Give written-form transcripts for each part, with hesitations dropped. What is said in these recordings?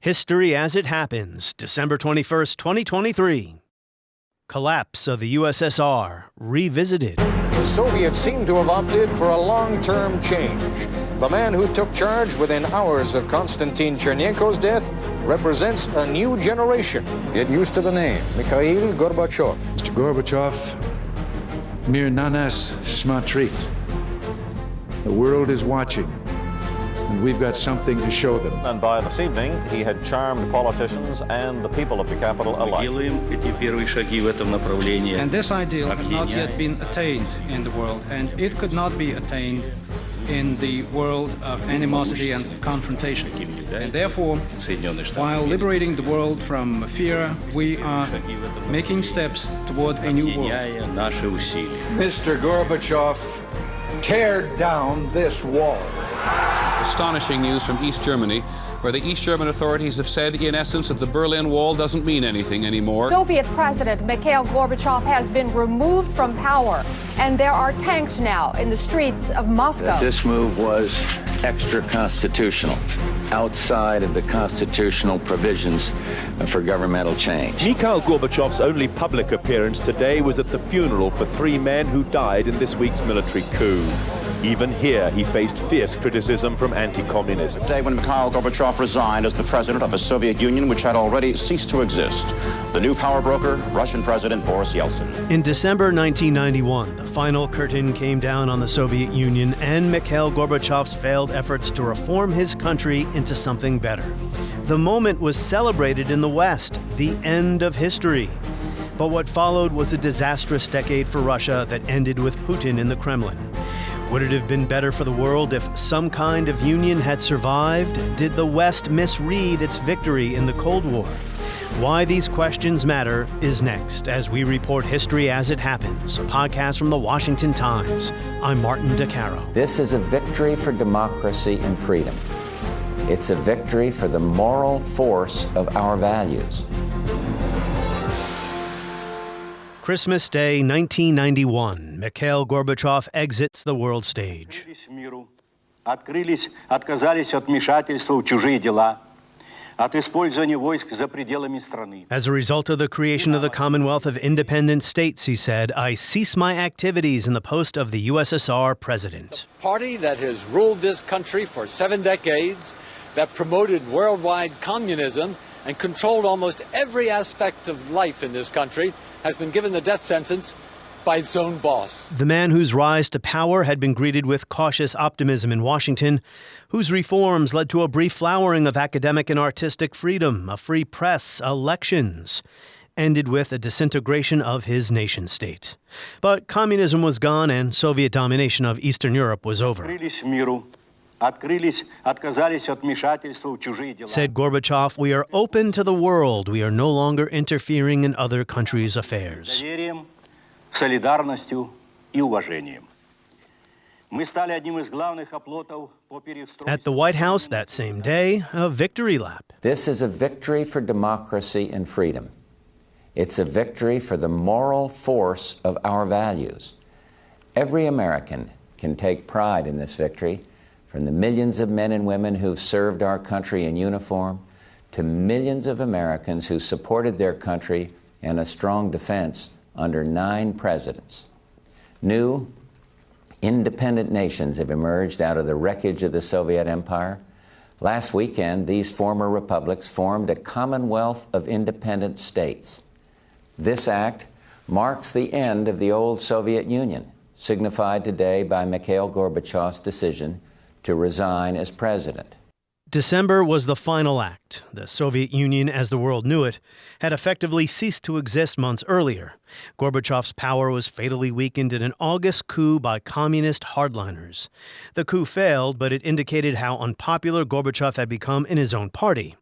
History as it happens, December 21st, 2023. Collapse of the USSR, revisited. The Soviets seem to have opted for a long-term change. The man who took charge within hours of Konstantin Chernenko's death represents a new generation. Get used to the name, Mikhail Gorbachev. Mr. Gorbachev, mir na nas смотрит. The world is watching, and we've got something to show them. And by this evening, he had charmed politicians and the people of the capital alike. And this ideal had not yet been attained in the world, and it could not be attained in the world of animosity and confrontation. And therefore, while liberating the world from fear, we are making steps toward a new world. Mr. Gorbachev, tear down this wall. Astonishing news from East Germany, where the East German authorities have said, in essence, that the Berlin Wall doesn't mean anything anymore. Soviet President Mikhail Gorbachev has been removed from power, and there are tanks now in the streets of Moscow. This move was extra-constitutional, outside of the constitutional provisions for governmental change. Mikhail Gorbachev's only public appearance today was at the funeral for 3 men who died in this week's military coup. Even here, he faced fierce criticism from anti-communists. Today, when Mikhail Gorbachev resigned as the president of a Soviet Union which had already ceased to exist, the new power broker, Russian President Boris Yeltsin. In December 1991, the final curtain came down on the Soviet Union and Mikhail Gorbachev's failed efforts to reform his country into something better. The moment was celebrated in the West, the end of history. But what followed was a disastrous decade for Russia that ended with Putin in the Kremlin. Would it have been better for the world if some kind of union had survived? Did the West misread its victory in the Cold War? Why these questions matter is next as we report History as It Happens, a podcast from the Washington Times. I'm Martin DeCaro. This is a victory for democracy and freedom. It's a victory for the moral force of our values. Christmas Day, 1991. Mikhail Gorbachev exits the world stage. As a result of the creation of the Commonwealth of Independent States, he said, I cease my activities in the post of the USSR president. A party that has ruled this country for 7 decades, that promoted worldwide communism and controlled almost every aspect of life in this country, has been given the death sentence by its own boss. The man whose rise to power had been greeted with cautious optimism in Washington, whose reforms led to a brief flowering of academic and artistic freedom, a free press, elections, ended with a disintegration of his nation-state. But communism was gone and Soviet domination of Eastern Europe was over. Said Gorbachev, we are open to the world. We are no longer interfering in other countries' affairs. At the White House that same day, a victory lap. This is a victory for democracy and freedom. It's a victory for the moral force of our values. Every American can take pride in this victory, from the millions of men and women who've served our country in uniform to millions of Americans who supported their country in a strong defense under 9 presidents. New, independent nations have emerged out of the wreckage of the Soviet Empire. Last weekend, these former republics formed a Commonwealth of Independent States. This act marks the end of the old Soviet Union, signified today by Mikhail Gorbachev's decision to resign as president. December was the final act. The Soviet Union, as the world knew it, had effectively ceased to exist months earlier. Gorbachev's power was fatally weakened in an August coup by communist hardliners. The coup failed, but it indicated how unpopular Gorbachev had become in his own party.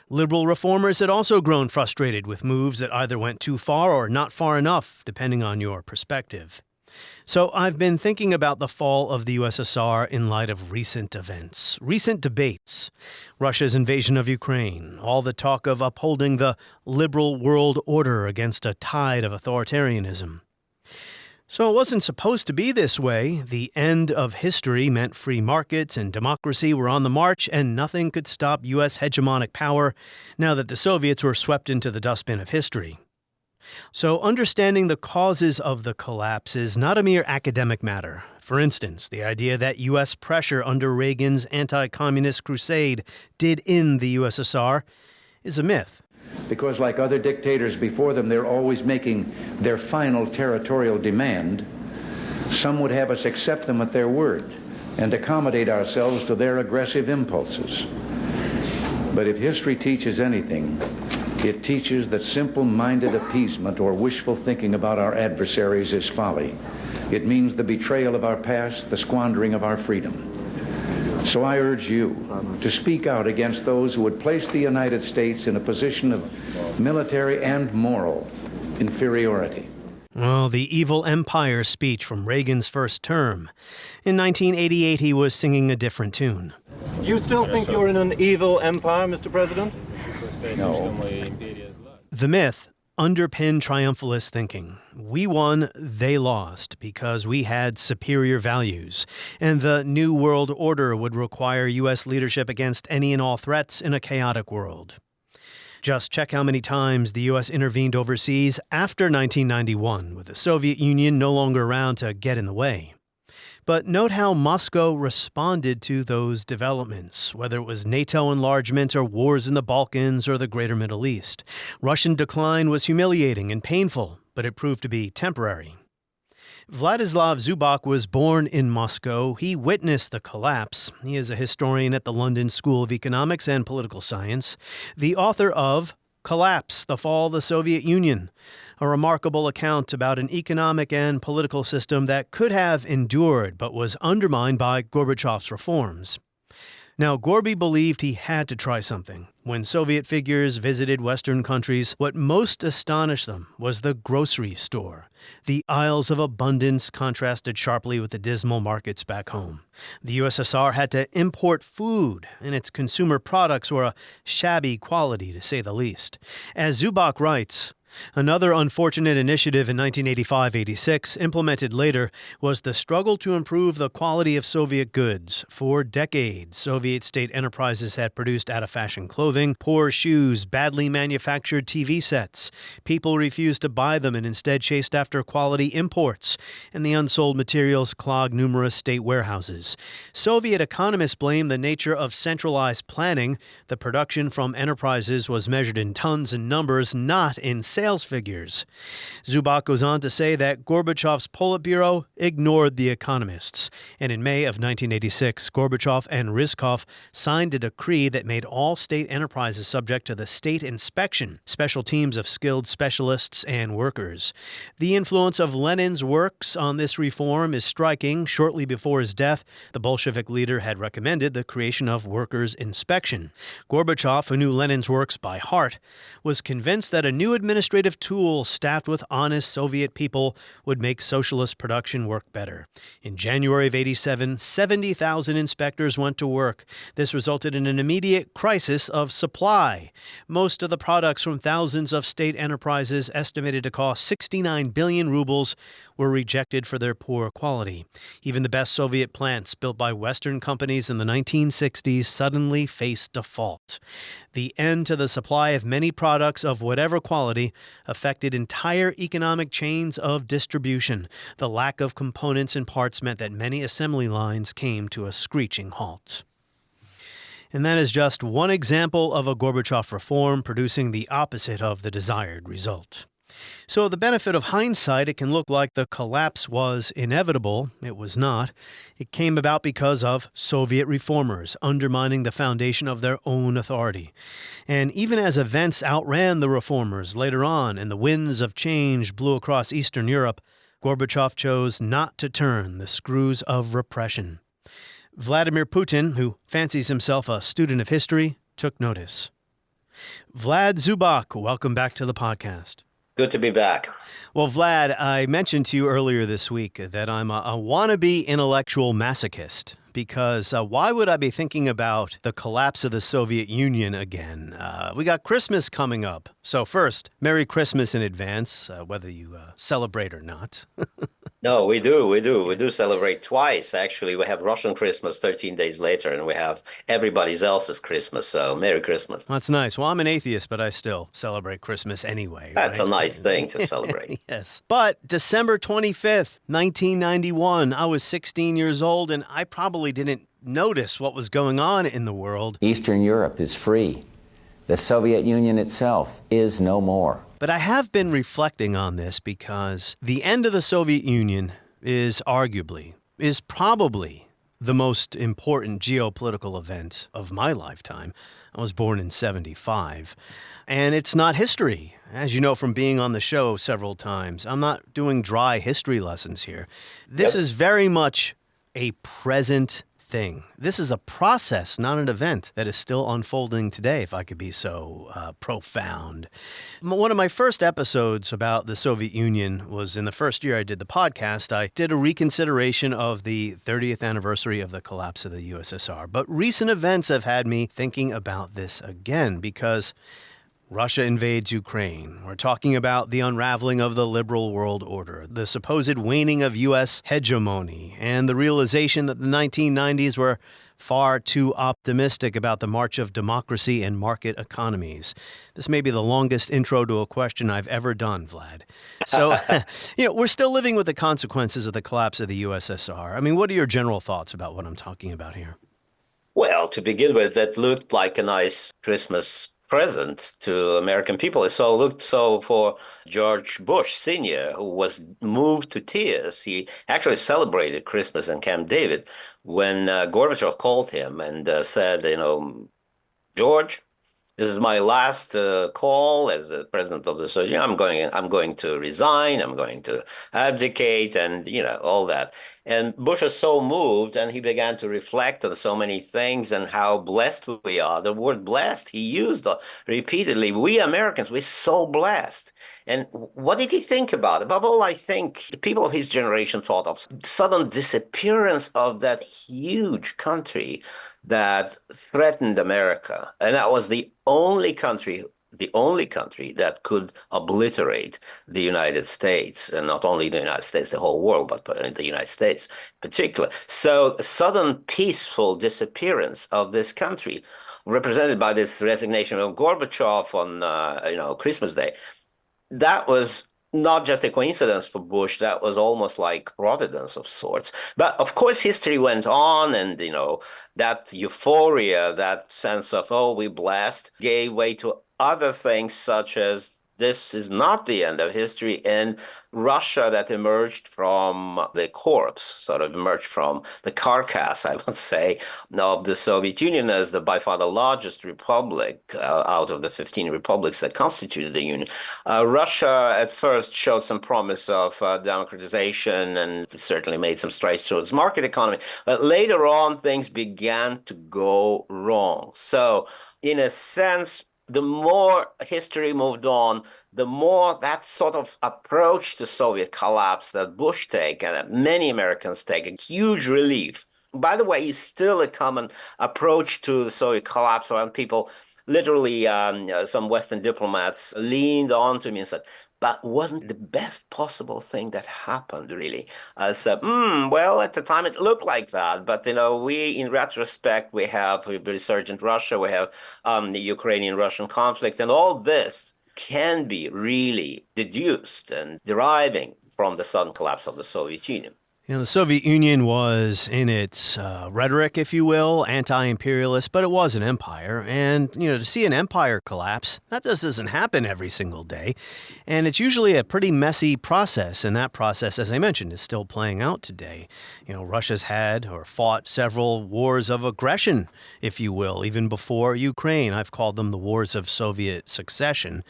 Liberal reformers had also grown frustrated with moves that either went too far or not far enough, depending on your perspective. So I've been thinking about the fall of the USSR in light of recent events, recent debates, Russia's invasion of Ukraine, all the talk of upholding the liberal world order against a tide of authoritarianism. So it wasn't supposed to be this way. The end of history meant free markets and democracy were on the march, and nothing could stop U.S. hegemonic power now that the Soviets were swept into the dustbin of history. So understanding the causes of the collapse is not a mere academic matter. For instance, the idea that U.S. pressure under Reagan's anti-communist crusade did end the USSR is a myth. Because like other dictators before them, they're always making their final territorial demand. Some would have us accept them at their word and accommodate ourselves to their aggressive impulses. But if history teaches anything, it teaches that simple-minded appeasement or wishful thinking about our adversaries is folly. It means the betrayal of our past, the squandering of our freedom. So I urge you to speak out against those who would place the United States in a position of military and moral inferiority. Well, the evil empire speech from Reagan's first term. In 1988, he was singing a different tune. Do you still think you're in an evil empire, Mr. President? No. The myth underpinned triumphalist thinking. We won, they lost, because we had superior values, and the New World Order would require U.S. leadership against any and all threats in a chaotic world. Just check how many times the U.S. intervened overseas after 1991, with the Soviet Union no longer around to get in the way. But note how Moscow responded to those developments, whether it was NATO enlargement or wars in the Balkans or the greater Middle East. Russian decline was humiliating and painful, but it proved to be temporary. Vladislav Zubok was born in Moscow. He witnessed the collapse. He is a historian at the London School of Economics and Political Science, the author of Collapse, the Fall of the Soviet Union, a remarkable account about an economic and political system that could have endured but was undermined by Gorbachev's reforms. Now, Gorby believed he had to try something. When Soviet figures visited Western countries, what most astonished them was the grocery store. The aisles of abundance contrasted sharply with the dismal markets back home. The USSR had to import food, and its consumer products were a shabby quality, to say the least. As Zubok writes, another unfortunate initiative in 1985-86, implemented later, was the struggle to improve the quality of Soviet goods. For decades, Soviet state enterprises had produced out-of-fashion clothing, poor shoes, badly manufactured TV sets. People refused to buy them and instead chased after quality imports, and the unsold materials clogged numerous state warehouses. Soviet economists blamed the nature of centralized planning. The production from enterprises was measured in tons and numbers, not in sales figures. Zubok goes on to say that Gorbachev's Politburo ignored the economists, and in May of 1986, Gorbachev and Rizkov signed a decree that made all state enterprises subject to the state inspection, special teams of skilled specialists and workers. The influence of Lenin's works on this reform is striking. Shortly before his death, the Bolshevik leader had recommended the creation of workers' inspection. Gorbachev, who knew Lenin's works by heart, was convinced that a new administrative tool staffed with honest Soviet people would make socialist production work better. In January of 87, 70,000 inspectors went to work. This resulted in an immediate crisis of supply. Most of the products from thousands of state enterprises, estimated to cost 69 billion rubles, were rejected for their poor quality. Even the best Soviet plants built by Western companies in the 1960s suddenly faced default. The end to the supply of many products of whatever quality affected entire economic chains of distribution. The lack of components and parts meant that many assembly lines came to a screeching halt. And that is just one example of a Gorbachev reform producing the opposite of the desired result. So the benefit of hindsight, it can look like the collapse was inevitable. It was not. It came about because of Soviet reformers undermining the foundation of their own authority. And even as events outran the reformers later on and the winds of change blew across Eastern Europe, Gorbachev chose not to turn the screws of repression. Vladimir Putin, who fancies himself a student of history, took notice. Vlad Zubok, welcome back to the podcast. Good to be back. Well, Vlad, I mentioned to you earlier this week that I'm a wannabe intellectual masochist, because why would I be thinking about the collapse of the Soviet Union again? We got Christmas coming up. So first, Merry Christmas in advance, whether you celebrate or not. No, we do. We do. We do celebrate twice, actually. We have Russian Christmas 13 days later, and we have everybody else's Christmas. So Merry Christmas. That's nice. Well, I'm an atheist, but I still celebrate Christmas anyway. That's right? a nice thing to celebrate. Yes. But December 25th, 1991, I was 16 years old, and I probably didn't notice what was going on in the world. Eastern Europe is free. The Soviet Union itself is no more. But I have been reflecting on this because the end of the Soviet Union is probably the most important geopolitical event of my lifetime. I was born in 1975, and it's not history. As you know from being on the show several times, I'm not doing dry history lessons here. This is very much a present thing. This is a process, not an event, that is still unfolding today, if I could be so profound. One of my first episodes about the Soviet Union was in the first year I did the podcast. I did a reconsideration of the 30th anniversary of the collapse of the USSR. But recent events have had me thinking about this again because Russia invades Ukraine. We're talking about the unraveling of the liberal world order, the supposed waning of U.S. hegemony, and the realization that the 1990s were far too optimistic about the march of democracy and market economies. This may be the longest intro to a question I've ever done, Vlad. So, we're still living with the consequences of the collapse of the USSR. I mean, what are your general thoughts about what I'm talking about here? Well, to begin with, that looked like a nice Christmas present to American people. It looked so for George Bush Sr., who was moved to tears. He actually celebrated Christmas in Camp David when Gorbachev called him and said, George, this is my last call as the president of the Soviet Union. I'm going to resign. I'm going to abdicate, and all that. And Bush was so moved, and he began to reflect on so many things and how blessed we are. The word blessed he used repeatedly. We Americans, we're so blessed. And what did he think about? Above all, I think the people of his generation thought of sudden disappearance of that huge country that threatened America. And that was the only country that could obliterate the United States, and not only the United States, the whole world, but the United States in particular. So a sudden peaceful disappearance of this country, represented by this resignation of Gorbachev on Christmas Day, that was not just a coincidence for Bush. That was almost like providence of sorts. But of course, history went on, and that euphoria, that sense of we're blessed, gave way to other things, such as this is not the end of history, and Russia that emerged from the corpse, sort of emerged from the carcass, I would say, of the Soviet Union as by far the largest republic out of the 15 republics that constituted the Union. Russia at first showed some promise of democratization and certainly made some strides towards market economy. But later on, things began to go wrong. So in a sense, the more history moved on, the more that sort of approach to Soviet collapse that Bush take and that many Americans take, a huge relief. By the way, it's still a common approach to the Soviet collapse when people, literally some Western diplomats leaned on to me and said, but wasn't the best possible thing that happened, really? I said, well, at the time it looked like that. But, we, in retrospect, we have the resurgent Russia, we have the Ukrainian-Russian conflict, and all this can be really deduced and deriving from the sudden collapse of the Soviet Union. The Soviet Union was, in its rhetoric, if you will, anti-imperialist, but it was an empire. And, to see an empire collapse, that just doesn't happen every single day. And it's usually a pretty messy process. And that process, as I mentioned, is still playing out today. Russia's had or fought several wars of aggression, if you will, even before Ukraine. I've called them the wars of Soviet succession.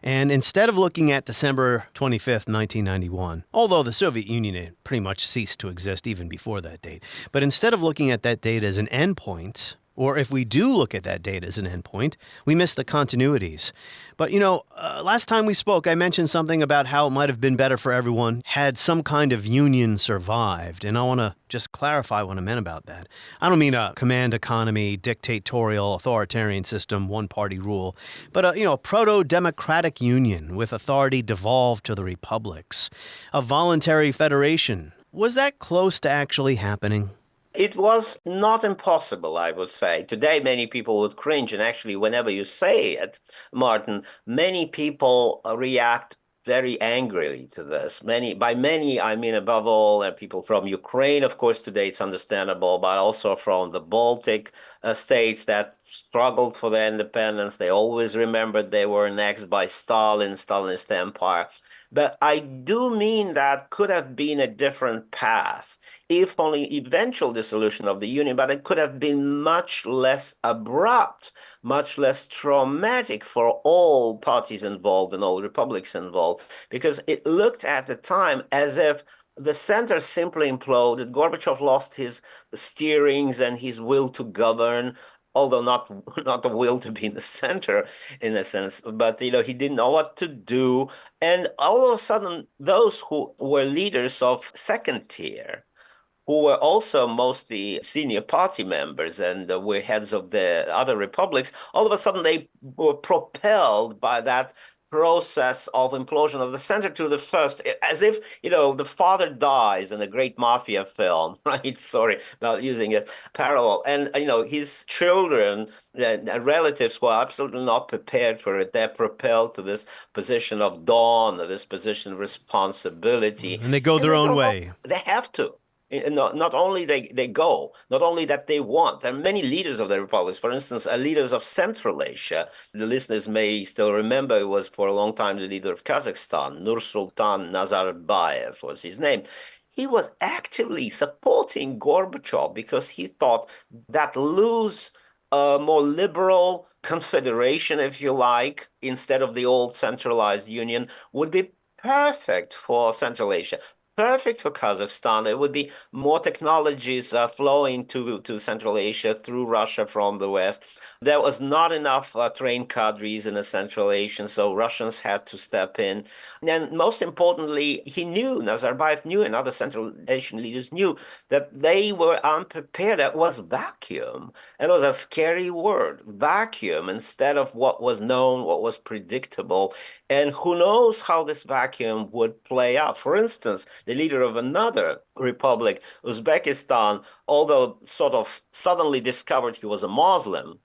And instead of looking at December 25th, 1991, although the Soviet Union had pretty much ceased to exist even before that date, but instead of looking at that date as an endpoint Or if we do look at that date as an endpoint, we miss the continuities. But, last time we spoke, I mentioned something about how it might have been better for everyone had some kind of union survived. And I want to just clarify what I meant about that. I don't mean a command economy, dictatorial, authoritarian system, one-party rule, but a proto-democratic union with authority devolved to the republics. A voluntary federation. Was that close to actually happening? It was not impossible, I would say. Today, many people would cringe, and actually, whenever you say it, Martin, many people react very angrily to this. By many, I mean above all, people from Ukraine, of course, today it's understandable, but also from the Baltic states that struggled for their independence. They always remembered they were annexed by Stalinist empire. But I do mean that could have been a different path, if only eventual dissolution of the Union, but it could have been much less abrupt, much less traumatic for all parties involved and all republics involved, because it looked at the time as if the center simply imploded. Gorbachev lost his steerings and his will to govern, although not the will to be in the center in a sense, but he didn't know what to do. And all of a sudden, those who were leaders of second tier, who were also mostly senior party members and were heads of the other republics, all of a sudden they were propelled by that process of implosion of the center to the first, as if, the father dies in a great mafia film, right? Sorry about using it parallel. And, his children, relatives were absolutely not prepared for it. They're propelled to this position of dawn, this position of responsibility. And they go their own way. They have to. Not only they go, not only that they want. There are many leaders of the republics, for instance, leaders of Central Asia. The listeners may still remember it was for a long time the leader of Kazakhstan, Nursultan Nazarbayev was his name. He was actively supporting Gorbachev because he thought that loose, more liberal confederation, if you like, instead of the old centralized union, would be perfect for Central Asia. Perfect for Kazakhstan. There would be more technologies flowing to Central Asia through Russia from the West. There was not enough trained cadres in the Central Asian, so Russians had to step in. And most importantly, Nazarbayev knew, and other Central Asian leaders knew, that they were unprepared. That was vacuum. It was a scary word, vacuum, instead of what was known, what was predictable. And who knows how this vacuum would play out. For instance, the leader of another republic, Uzbekistan, although sort of suddenly discovered he was a Muslim,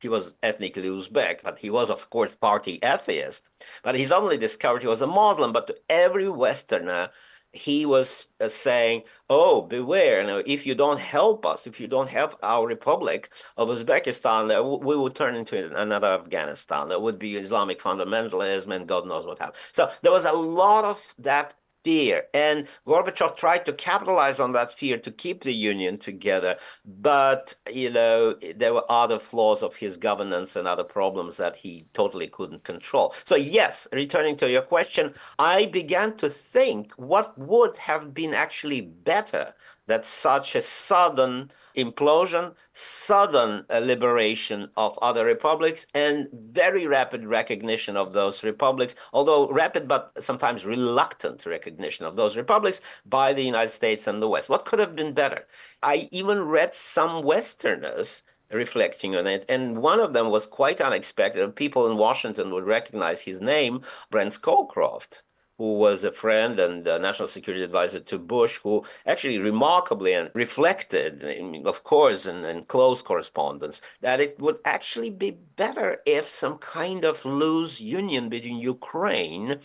he was ethnically Uzbek, but he was, of course, party atheist. But he suddenly discovered he was a Muslim. But to every Westerner, he was saying, oh, beware, if you don't help us, if you don't help our Republic of Uzbekistan, we will turn into another Afghanistan. There would be Islamic fundamentalism and God knows what happened. So there was a lot of that fear, and Gorbachev tried to capitalize on that fear to keep the union together. But, there were other flaws of his governance and other problems that he totally couldn't control. So yes, returning to your question, I began to think what would have been actually better that such a sudden implosion, sudden liberation of other republics, and very rapid recognition of those republics, although rapid but sometimes reluctant recognition of those republics by the United States and the West. What could have been better? I even read some Westerners reflecting on it, and one of them was quite unexpected. People in Washington would recognize his name, Brent Scowcroft, who was a friend and a national security advisor to Bush, who actually remarkably and reflected, of course, in close correspondence, that it would actually be better if some kind of loose union between Ukraine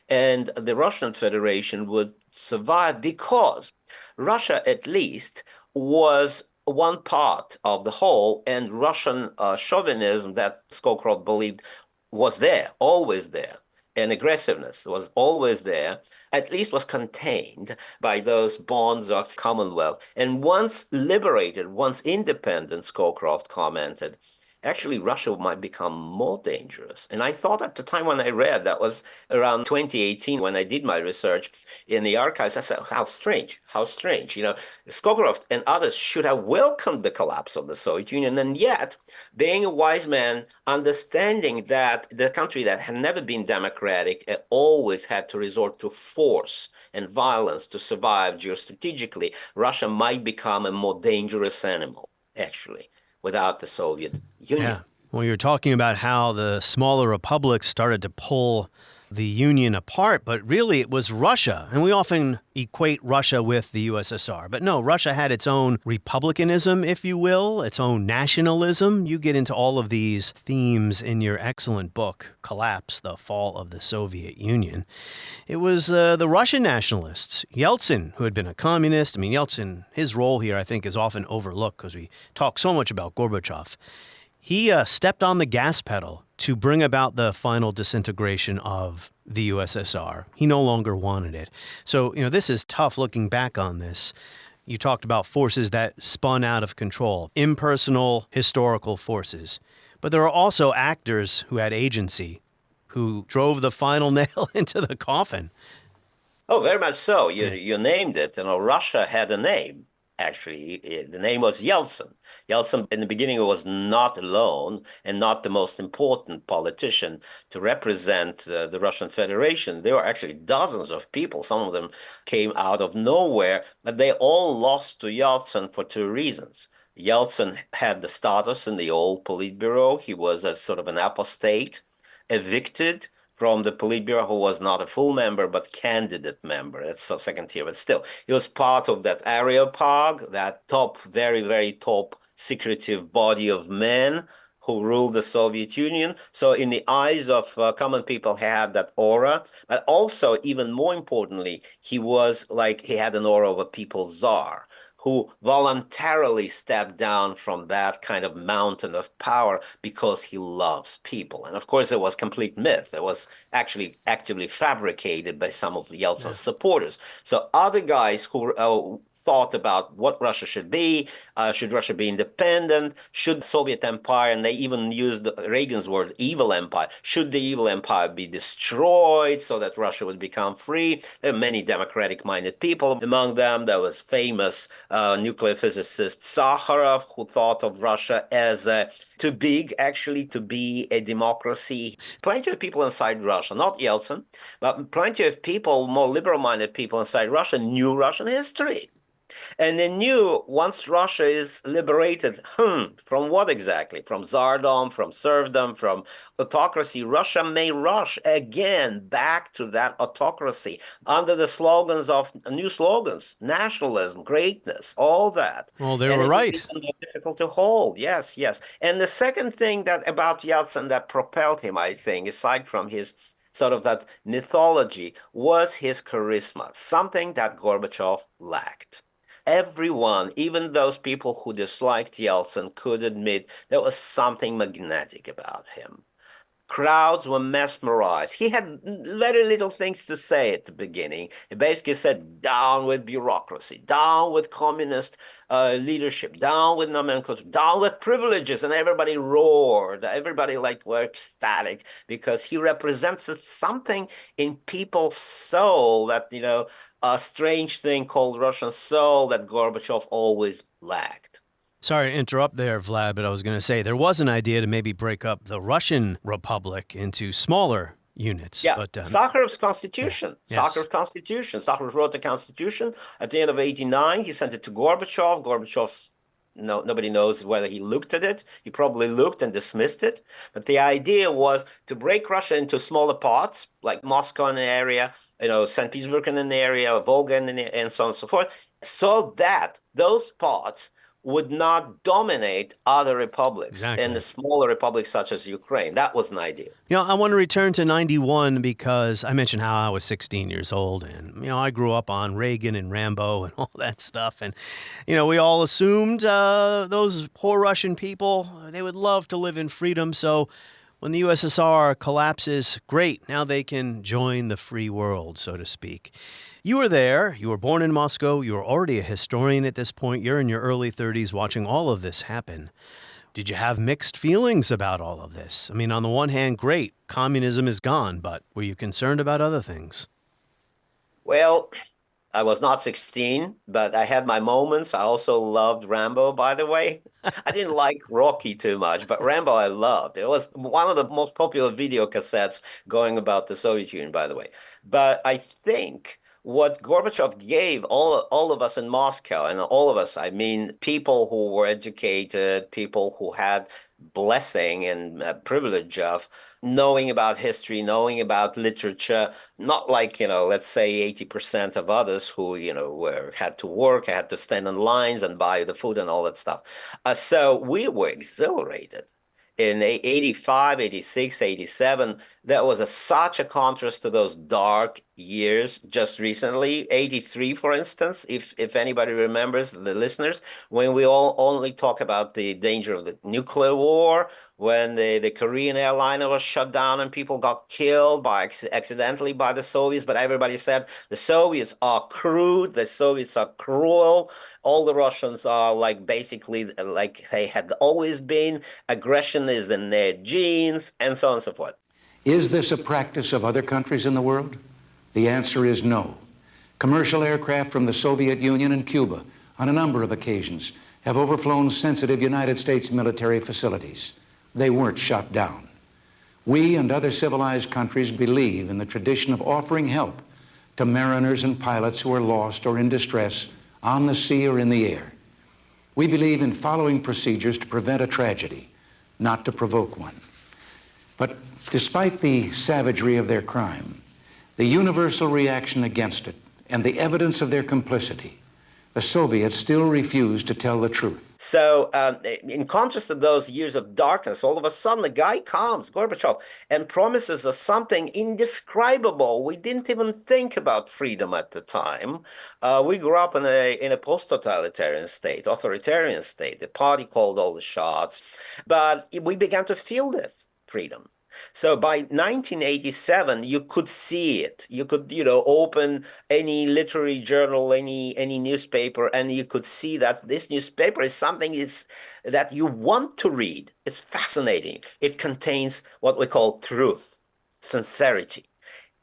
and the Russian Federation would survive, because Russia, at least, was one part of the whole, and Russian chauvinism that Scowcroft believed was there, always there, and aggressiveness was always there, at least was contained by those bonds of Commonwealth. And once liberated, once independent, Scowcroft commented, actually Russia might become more dangerous. And I thought at the time when I read, that was around 2018 when I did my research in the archives, I said, how strange. Skogorov and others should have welcomed the collapse of the Soviet Union. And yet, being a wise man, understanding that the country that had never been democratic always had to resort to force and violence to survive geostrategically, Russia might become a more dangerous animal, actually, without the Soviet Union. Yeah. Well, you're talking about how the smaller republics started to pull the Union apart, but really it was Russia. And we often equate Russia with the USSR. But no, Russia had its own republicanism, if you will, its own nationalism. You get into all of these themes in your excellent book, Collapse, The Fall of the Soviet Union. It was the Russian nationalists, Yeltsin, who had been a communist. I mean, Yeltsin, his role here, I think, is often overlooked because we talk so much about Gorbachev. He stepped on the gas pedal to bring about the final disintegration of the USSR. He no longer wanted it. So, this is tough looking back on this. You talked about forces that spun out of control, impersonal historical forces. But there are also actors who had agency, who drove the final nail into the coffin. Oh, very much so. You named it. Russia had a name. Actually, the name was Yeltsin. Yeltsin, in the beginning, was not alone and not the most important politician to represent the Russian Federation. There were actually dozens of people. Some of them came out of nowhere, but they all lost to Yeltsin for two reasons. Yeltsin had the status in the old Politburo. He was a sort of an apostate, evicted from the Politburo, who was not a full member, but candidate member. That's so second tier, but still, he was part of that Areopag, that top, very, very top secretive body of men who ruled the Soviet Union. So in the eyes of common people, he had that aura, but also, even more importantly, he had an aura of a people's czar, who voluntarily stepped down from that kind of mountain of power because he loves people. And of course, it was complete myth. It was actually actively fabricated by some of Yeltsin's supporters. So other guys who thought about what Russia should be Russia be independent? Should the Soviet Empire, and they even used Reagan's word, evil empire, should the evil empire be destroyed so that Russia would become free? There are many democratic-minded people. Among them, there was famous nuclear physicist Sakharov, who thought of Russia as too big, actually, to be a democracy. Plenty of people inside Russia, not Yeltsin, but plenty of people, more liberal-minded people inside Russia, knew Russian history. And they knew once Russia is liberated, from what exactly? From tsardom, from serfdom, from autocracy, Russia may rush again back to that autocracy under the slogans of new slogans, nationalism, greatness, all that. Well, they were right. Difficult to hold, yes. And the second thing that about Yeltsin that propelled him, I think, aside from his sort of that mythology, was his charisma, something that Gorbachev lacked. Everyone, even those people who disliked Yeltsin, could admit there was something magnetic about him. Crowds were mesmerized. He had very little things to say at the beginning. He basically said, down with bureaucracy, down with communist leadership, down with nomenclature, down with privileges. And everybody roared. Everybody were ecstatic because he represented something in people's soul that, a strange thing called Russian soul that Gorbachev always lacked. Sorry to interrupt there, Vlad, but I was going to say there was an idea to maybe break up the Russian Republic into smaller units. Yeah, but, Sakharov's constitution. Yes. Sakharov's constitution. Sakharov wrote the constitution at the end of 1989. He sent it to Gorbachev. Gorbachev, nobody knows whether he looked at it. He probably looked and dismissed it. But the idea was to break Russia into smaller parts, like Moscow in an area, St. Petersburg in an area, Volga and so on and so forth, so that those parts would not dominate other republics and the smaller republics such as Ukraine. That was an idea. I want to return to 91 because I mentioned how I was 16 years old and, I grew up on Reagan and Rambo and all that stuff. And, we all assumed those poor Russian people, they would love to live in freedom. So when the USSR collapses, great, now they can join the free world, so to speak. You were there. You were born in Moscow. You were already a historian at this point. You're in your early 30s watching all of this happen. Did you have mixed feelings about all of this? I mean, on the one hand, great, communism is gone, but were you concerned about other things? Well, I was not 16, but I had my moments. I also loved Rambo, by the way. I didn't like Rocky too much, but Rambo I loved. It was one of the most popular video cassettes going about the Soviet Union, by the way. But I think what Gorbachev gave all of us in Moscow, and all of us, I mean, people who were educated, people who had blessing and privilege of knowing about history, knowing about literature, not like, let's say 80% of others who, had to work, had to stand in lines and buy the food and all that stuff. So we were exhilarated. In 85, 86, 87, that was such a contrast to those dark years just recently. 83, for instance, if anybody remembers, the listeners, when we all only talk about the danger of the nuclear war, when the Korean airliner was shut down and people got killed accidentally by the Soviets, but everybody said the Soviets are crude, the Soviets are cruel, all the Russians are basically like they had always been, aggression is in their genes, and so on and so forth. Is this a practice of other countries in the world? The answer is no. Commercial aircraft from the Soviet Union and Cuba on a number of occasions have overflown sensitive United States military facilities. They weren't shot down. We and other civilized countries believe in the tradition of offering help to mariners and pilots who are lost or in distress on the sea or in the air. We believe in following procedures to prevent a tragedy, not to provoke one. But despite the savagery of their crime, the universal reaction against it, and the evidence of their complicity, the Soviets still refuse to tell the truth. So in contrast to those years of darkness, all of a sudden the guy comes, Gorbachev, and promises us something indescribable. We didn't even think about freedom at the time. We grew up in a post-totalitarian state, authoritarian state. The party called all the shots, but we began to feel that freedom. So by 1987, you could see it. You could, open any literary journal, any newspaper, and you could see that this newspaper is something that you want to read. It's fascinating. It contains what we call truth, sincerity.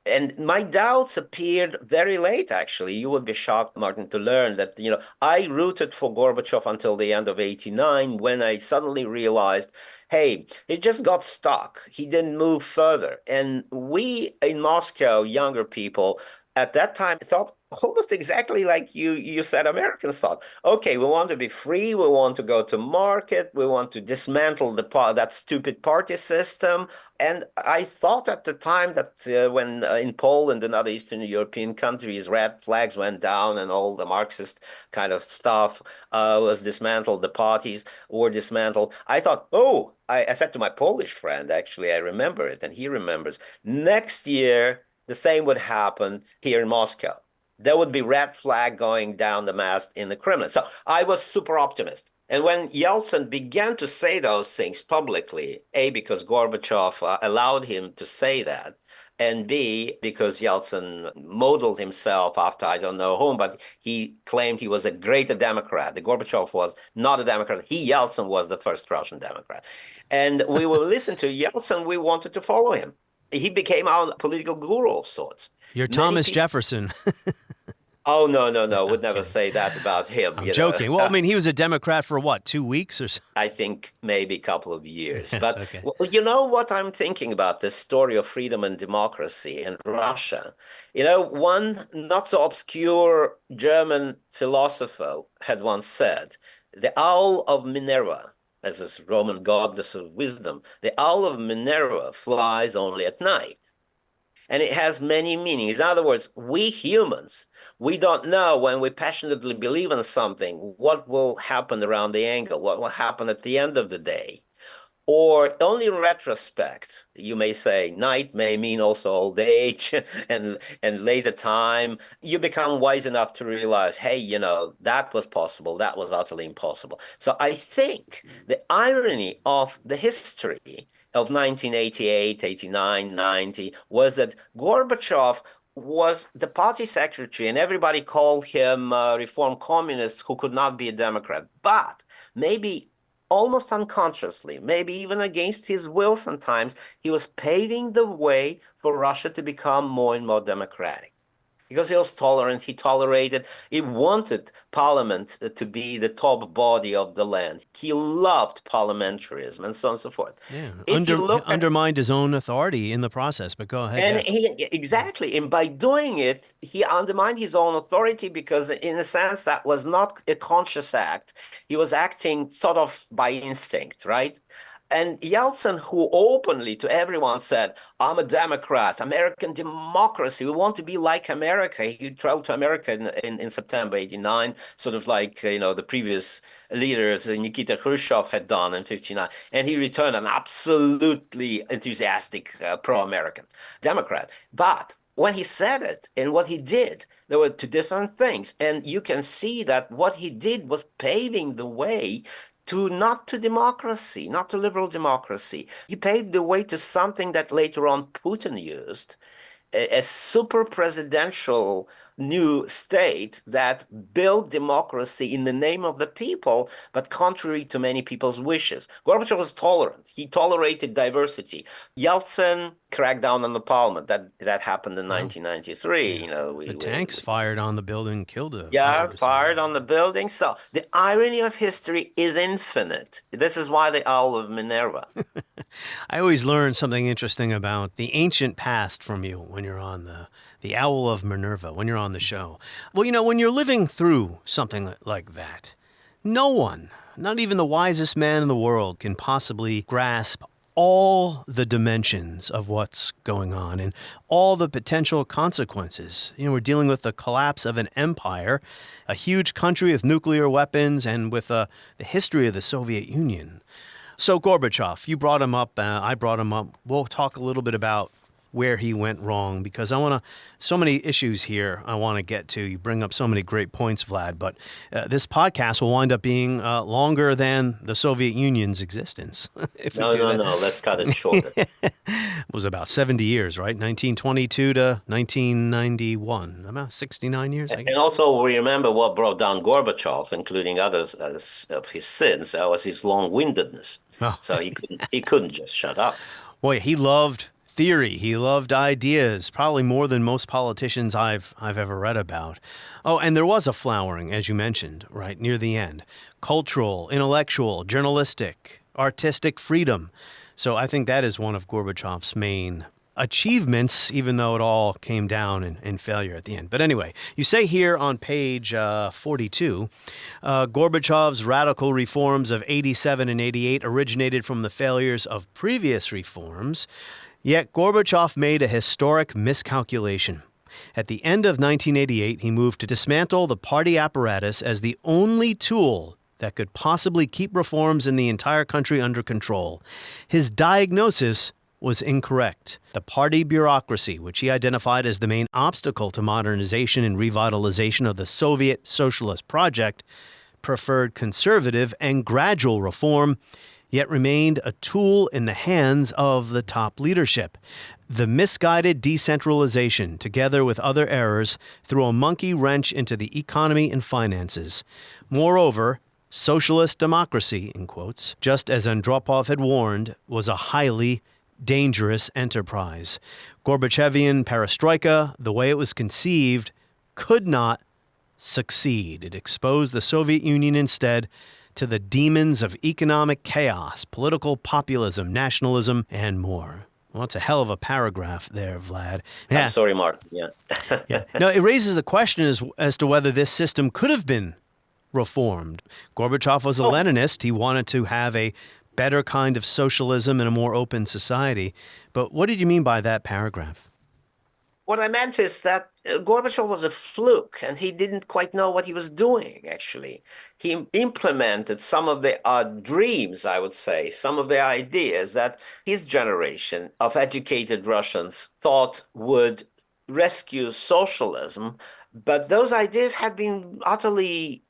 And my doubts appeared very late, actually. You would be shocked, Martin, to learn that, I rooted for Gorbachev until the end of 89, when I suddenly realized, hey, he just got stuck. He didn't move further. And we in Moscow, younger people, at that time thought almost exactly like you said Americans thought. Okay, we want to be free. We want to go to market. We want to dismantle that stupid party system. And I thought at the time that when in Poland and other Eastern European countries, red flags went down and all the Marxist kind of stuff was dismantled, the parties were dismantled. I thought, I said to my Polish friend, actually, I remember it, and he remembers, next year, the same would happen here in Moscow. There would be red flag going down the mast in the Kremlin. So I was super optimist. And when Yeltsin began to say those things publicly, A, because Gorbachev allowed him to say that, and B, because Yeltsin modeled himself after I don't know whom, but he claimed he was a greater Democrat. The Gorbachev was not a Democrat. Yeltsin was the first Russian Democrat. And we will listen to Yeltsin. We wanted to follow him. He became our political guru of sorts. You're Thomas Jefferson. Oh, no. Would never say that about him. I'm joking. Well, I mean, he was a Democrat for what, 2 weeks or so? I think maybe a couple of years. Yes, but okay. Well, you know what I'm thinking about, this story of freedom and democracy in Russia? One not so obscure German philosopher had once said, the owl of Minerva, as this Roman goddess of wisdom, the owl of Minerva flies only at night. And it has many meanings. In other words, we humans, we don't know when we passionately believe in something, what will happen around the angle, what will happen at the end of the day. Or only in retrospect, you may say, night may mean also old age and later time. You become wise enough to realize, hey, that was possible. That was utterly impossible. So I think the irony of the history of 1988, 89, 90 was that Gorbachev was the party secretary and everybody called him reform communist who could not be a Democrat. But maybe almost unconsciously, maybe even against his will sometimes, he was paving the way for Russia to become more and more democratic. Because he was tolerant, he wanted parliament to be the top body of the land. He loved parliamentarism and so on and so forth. Yeah, He undermined his own authority in the process, but go ahead. And exactly. And by doing it, he undermined his own authority because in a sense that was not a conscious act. He was acting sort of by instinct, right? And Yeltsin, who openly to everyone said, I'm a Democrat, American democracy, we want to be like America. He traveled to America in September 89, sort of like, the previous leaders, Nikita Khrushchev had done in 59. And he returned an absolutely enthusiastic pro-American Democrat. But when he said it and what he did, there were two different things. And you can see that what he did was paving the way not to democracy, not to liberal democracy. He paved the way to something that later on Putin used, a super presidential new state that built democracy in the name of the people, but contrary to many people's wishes. Gorbachev was tolerant. He tolerated diversity. Yeltsin cracked down on the parliament. That happened in 1993. The tanks fired on the building, killed a fired on the building. So the irony of history is infinite. This is why the Owl of Minerva. I always learn something interesting about the ancient past from you when you're on the Owl of Minerva, when you're on the show. Well, when you're living through something like that, no one, not even the wisest man in the world, can possibly grasp all the dimensions of what's going on and all the potential consequences. We're dealing with the collapse of an empire, a huge country with nuclear weapons, and with the history of the Soviet Union. So Gorbachev, you brought him up, I brought him up. We'll talk a little bit about where he went wrong, because so many issues here I want to get to. You bring up so many great points, Vlad, but this podcast will wind up being longer than the Soviet Union's existence. No, let's cut it shorter. It was about 70 years, right? 1922 to 1991, about 69 years, I guess. And also remember what brought down Gorbachev, including others of his sins, that was his long-windedness. Oh. So he couldn't just shut up. Boy, he loved theory. He loved ideas, probably more than most politicians I've ever read about. Oh, and there was a flowering, as you mentioned, right near the end. Cultural, intellectual, journalistic, artistic freedom. So I think that is one of Gorbachev's main achievements, even though it all came down in failure at the end. But anyway, you say here on page 42, Gorbachev's radical reforms of 87 and 88 originated from the failures of previous reforms. Yet Gorbachev made a historic miscalculation. At the end of 1988, he moved to dismantle the party apparatus as the only tool that could possibly keep reforms in the entire country under control. His diagnosis was incorrect. The party bureaucracy, which he identified as the main obstacle to modernization and revitalization of the Soviet socialist project, preferred conservative and gradual reform, yet remained a tool in the hands of the top leadership. The misguided decentralization, together with other errors, threw a monkey wrench into the economy and finances. Moreover, socialist democracy, in quotes, just as Andropov had warned, was a highly dangerous enterprise. Gorbachevian perestroika, the way it was conceived, could not succeed. It exposed the Soviet Union instead to the demons of economic chaos, political populism, nationalism, and more. Well, it's a hell of a paragraph there, Vlad. Yeah. I'm sorry, Mark. Yeah. Yeah. No, it raises the question as to whether this system could have been reformed. Gorbachev was a Leninist. He wanted to have a better kind of socialism and a more open society. But what did you mean by that paragraph? What I meant is that Gorbachev was a fluke, and he didn't quite know what he was doing, actually. He implemented some of the dreams, I would say, some of the ideas that his generation of educated Russians thought would rescue socialism. But those ideas had been utterly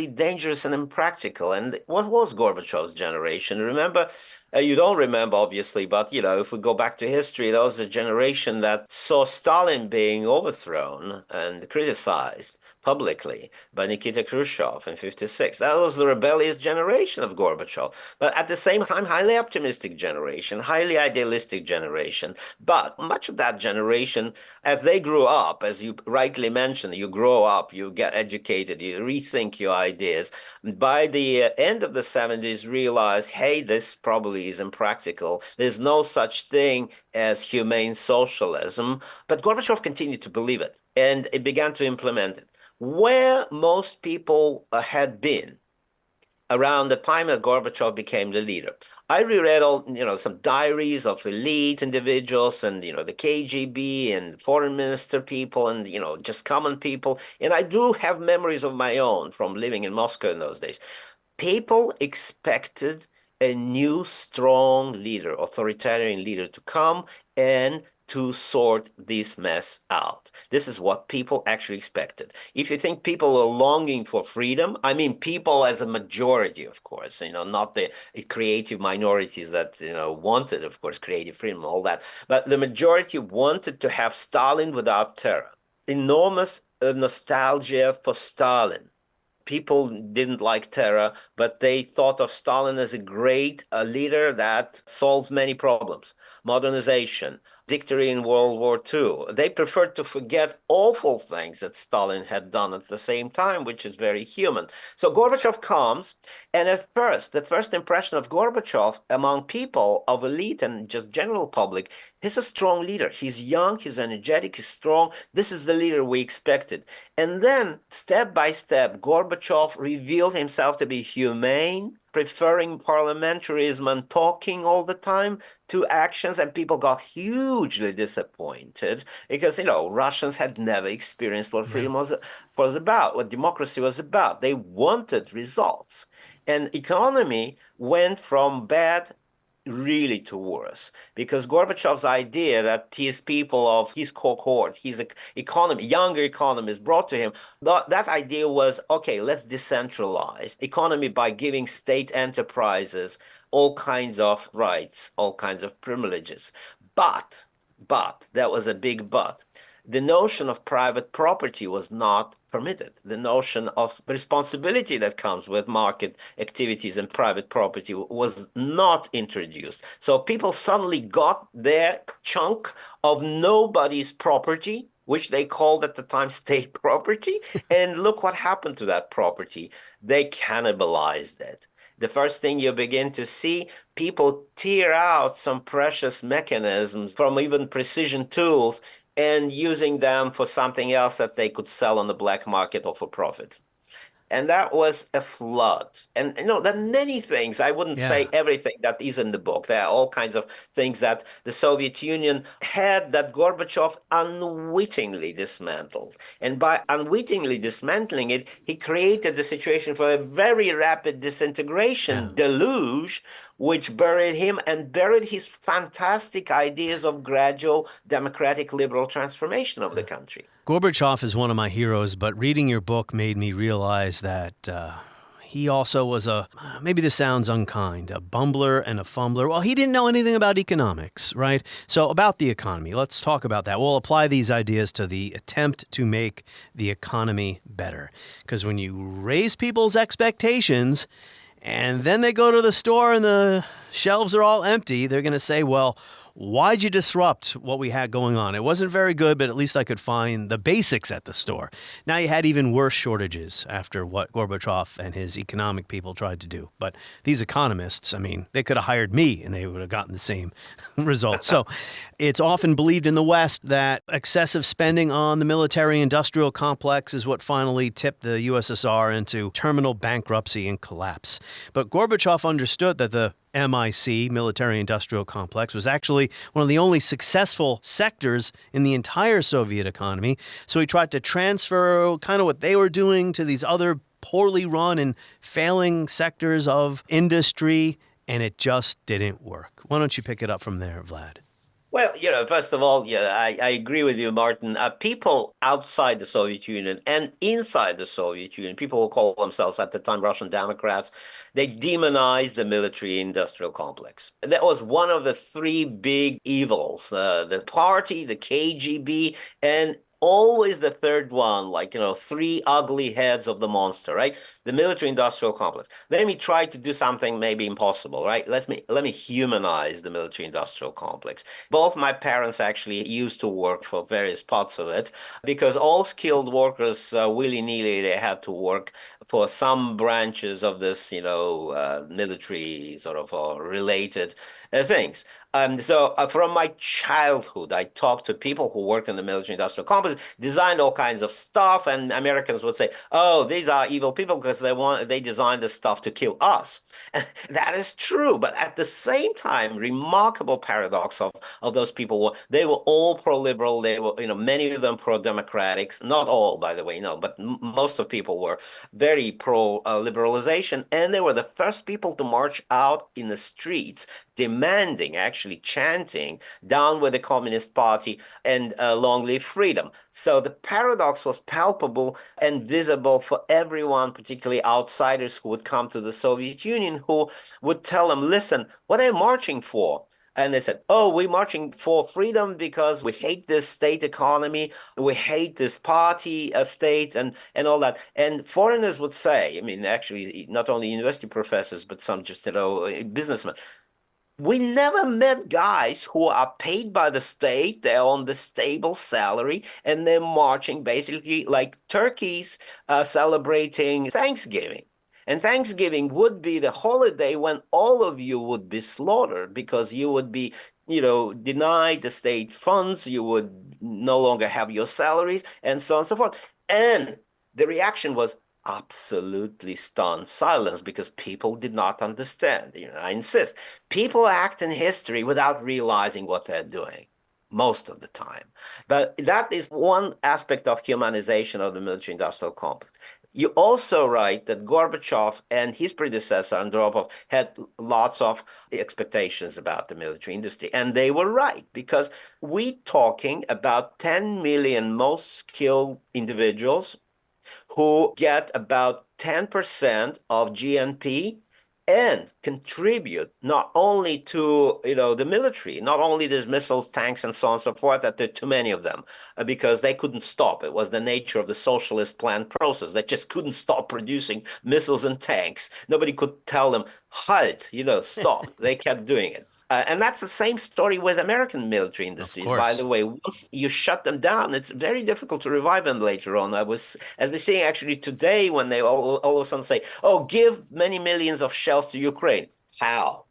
dangerous and impractical. And what was Gorbachev's generation? Remember, You don't remember, obviously, but, if we go back to history, there was a generation that saw Stalin being overthrown and criticized publicly by Nikita Khrushchev in 56. That was the rebellious generation of Gorbachev. But at the same time, highly optimistic generation, highly idealistic generation. But much of that generation, as they grew up, as you rightly mentioned, you grow up, you get educated, you rethink your ideas. By the end of the 70s, realized, hey, this probably is impractical. There's no such thing as humane socialism. But Gorbachev continued to believe it, and it began to implement it. Where most people had been around the time that Gorbachev became the leader. I reread some diaries of elite individuals and, the KGB and foreign minister people and, just common people. And I do have memories of my own from living in Moscow in those days. People expected a new, strong leader, authoritarian leader to come and to sort this mess out. This is what people actually expected. If you think people are longing for freedom, I mean people as a majority, of course, not the creative minorities that, wanted, of course, creative freedom, all that. But the majority wanted to have Stalin without terror. Enormous nostalgia for Stalin. People didn't like terror, but they thought of Stalin as a great leader that solved many problems. Modernization, victory in World War II. They preferred to forget awful things that Stalin had done at the same time, which is very human. So Gorbachev comes, and at first, the first impression of Gorbachev among people of elite and just general public, he's a strong leader. He's young, he's energetic, he's strong. This is the leader we expected. And then, step by step, Gorbachev revealed himself to be humane, preferring parliamentarism and talking all the time to actions, and people got hugely disappointed because, Russians had never experienced what freedom was about, what democracy was about. They wanted results. And economy went from bad really to worse, because Gorbachev's idea that his people of his cohort, his economy, younger economists brought to him, that idea was, okay, let's decentralize economy by giving state enterprises all kinds of rights, all kinds of privileges. But, there was a big but. The notion of private property was not permitted. The notion of responsibility that comes with market activities and private property was not introduced. So people suddenly got their chunk of nobody's property, which they called at the time state property. And look what happened to that property. They cannibalized it. The first thing you begin to see, people tear out some precious mechanisms from even precision tools and using them for something else that they could sell on the black market or for profit. And that was a flood. And there are many things, I wouldn't say everything that is in the book. There are all kinds of things that the Soviet Union had that Gorbachev unwittingly dismantled. And by unwittingly dismantling it, he created the situation for a very rapid disintegration deluge, which buried him and buried his fantastic ideas of gradual democratic liberal transformation of the country. Gorbachev is one of my heroes, but reading your book made me realize that he also was maybe this sounds unkind, a bumbler and a fumbler. Well, he didn't know anything about economics, right? So about the economy, let's talk about that. We'll apply these ideas to the attempt to make the economy better. Because when you raise people's expectations and then they go to the store and the shelves are all empty, they're going to say, well, why'd you disrupt what we had going on? It wasn't very good, but at least I could find the basics at the store. Now you had even worse shortages after what Gorbachev and his economic people tried to do. But these economists, they could have hired me and they would have gotten the same results. So it's often believed in the West that excessive spending on the military-industrial complex is what finally tipped the USSR into terminal bankruptcy and collapse. But Gorbachev understood that the MIC, military-industrial complex, was actually one of the only successful sectors in the entire Soviet economy. So he tried to transfer kind of what they were doing to these other poorly run and failing sectors of industry, and it just didn't work. Why don't you pick it up from there, Vlad? Well, first of all, I agree with you, Martin. People outside the Soviet Union and inside the Soviet Union, people who call themselves at the time Russian Democrats, they demonized the military-industrial complex. That was one of the three big evils, the party, the KGB, and always the third one, like, three ugly heads of the monster, right? The military-industrial complex. Let me try to do something maybe impossible, right? Let me humanize the military-industrial complex. Both my parents actually used to work for various parts of it because all skilled workers, willy-nilly, they had to work for some branches of this, military sort of related things. So from my childhood, I talked to people who worked in the military-industrial complex, designed all kinds of stuff, and Americans would say, "Oh, these are evil people because they designed this stuff to kill us." And that is true, but at the same time, remarkable paradox of those people they were all pro-liberal. They were, many of them pro-democratic. Not all, by the way, no, but most of people were very pro-liberalization, and they were the first people to march out in the streets demanding, actually chanting, "Down with the Communist Party and long live freedom." So the paradox was palpable and visible for everyone, particularly outsiders who would come to the Soviet Union, who would tell them, "Listen, what are you marching for?" And they said, "Oh, we're marching for freedom because we hate this state economy, we hate this party state and all that." And foreigners would say, actually, not only university professors, but some just, businessmen, "We never met guys who are paid by the state, they're on the stable salary, and they're marching basically like turkeys celebrating Thanksgiving." And Thanksgiving would be the holiday when all of you would be slaughtered because you would be, denied the state funds, you would no longer have your salaries, and so on and so forth. And the reaction was absolutely stunned silence because people did not understand. I insist, people act in history without realizing what they're doing most of the time. But that is one aspect of humanization of the military-industrial complex. You also write that Gorbachev and his predecessor, Andropov, had lots of expectations about the military industry. And they were right, because we're talking about 10 million most skilled individuals who get about 10% of GNP and contribute not only to the military, not only these missiles, tanks, and so on and so forth, that there are too many of them, because they couldn't stop. It was the nature of the socialist planned process. They just couldn't stop producing missiles and tanks. Nobody could tell them, "Halt, stop." They kept doing it. And that's the same story with American military industries, by the way. Once you shut them down, it's very difficult to revive them later on. As we're seeing actually today, when they all of a sudden say, "Oh, give many millions of shells to Ukraine." How?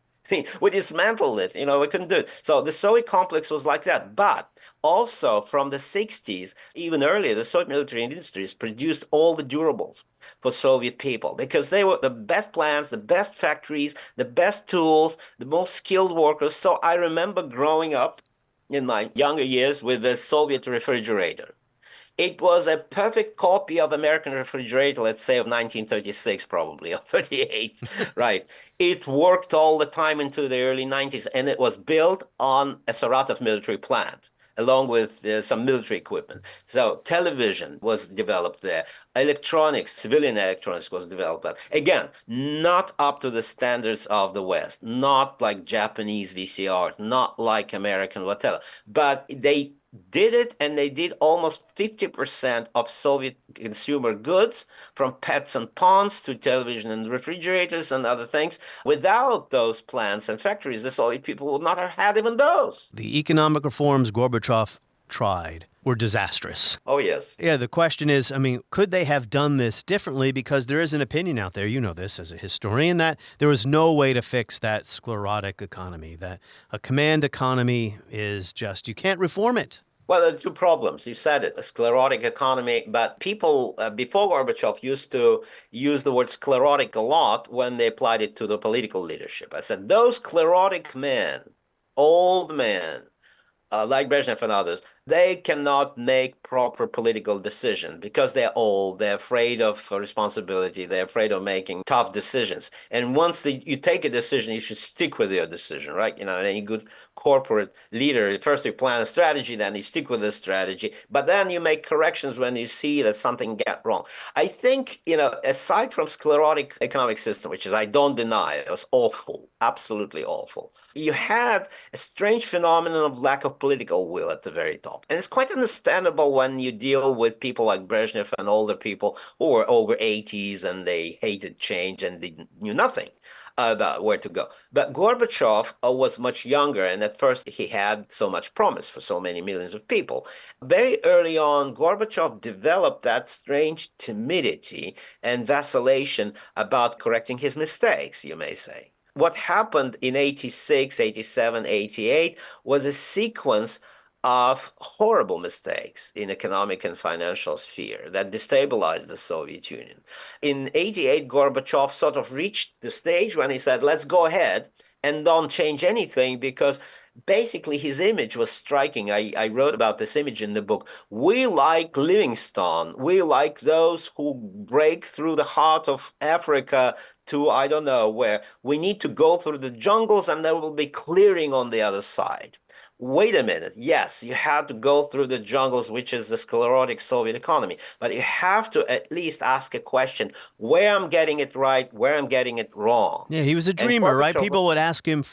We dismantled it. We couldn't do it. So the Soviet complex was like that. But also from the 60s, even earlier, the Soviet military industries produced all the durables for Soviet people because they were the best plants, the best factories, the best tools, the most skilled workers. So I remember growing up in my younger years with the Soviet refrigerator. It was a perfect copy of American refrigerator, let's say of 1936 probably, or 38, right? It worked all the time into the early 90s, and it was built on a Saratov military plant, along with some military equipment. So television was developed there. Electronics, civilian electronics was developed there. Again, not up to the standards of the West, not like Japanese VCRs, not like American whatever, but they did it, and they did almost 50% of Soviet consumer goods, from pets and pawns to television and refrigerators and other things. Without those plants and factories, the Soviet people would not have had even those. The economic reforms Gorbachev tried were disastrous. Oh, yes. Yeah, the question is, could they have done this differently? Because there is an opinion out there, you know this as a historian, that there was no way to fix that sclerotic economy, that a command economy is just, you can't reform it. Well, there are two problems. You said it, a sclerotic economy, but people before Gorbachev used to use the word sclerotic a lot when they applied it to the political leadership. I said, those sclerotic men, old men, like Brezhnev and others, they cannot make proper political decisions because they're old, they're afraid of responsibility, they're afraid of making tough decisions. And once you take a decision, you should stick with your decision, right? Any good corporate leader, first you plan a strategy, then you stick with the strategy, but then you make corrections when you see that something got wrong. I think, aside from sclerotic economic system, which is, I don't deny, it was awful, absolutely awful. You had a strange phenomenon of lack of political will at the very top. And it's quite understandable when you deal with people like Brezhnev and older people who were over 80s and they hated change and they knew nothing about where to go. But Gorbachev was much younger, and at first he had so much promise for so many millions of people. Very early on, Gorbachev developed that strange timidity and vacillation about correcting his mistakes, you may say. What happened in 86, 87, 88 was a sequence of horrible mistakes in economic and financial sphere that destabilized the Soviet Union. In 88, Gorbachev sort of reached the stage when he said, let's go ahead and don't change anything, because basically his image was striking. I wrote about this image in the book. We like Livingstone. We like those who break through the heart of Africa to, I don't know where. We need to go through the jungles and there will be clearing on the other side. Wait a minute. Yes, you had to go through the jungles, which is the sclerotic Soviet economy, but you have to at least ask a question, where I'm getting it right, where I'm getting it wrong. Yeah, he was a dreamer, right? People would ask him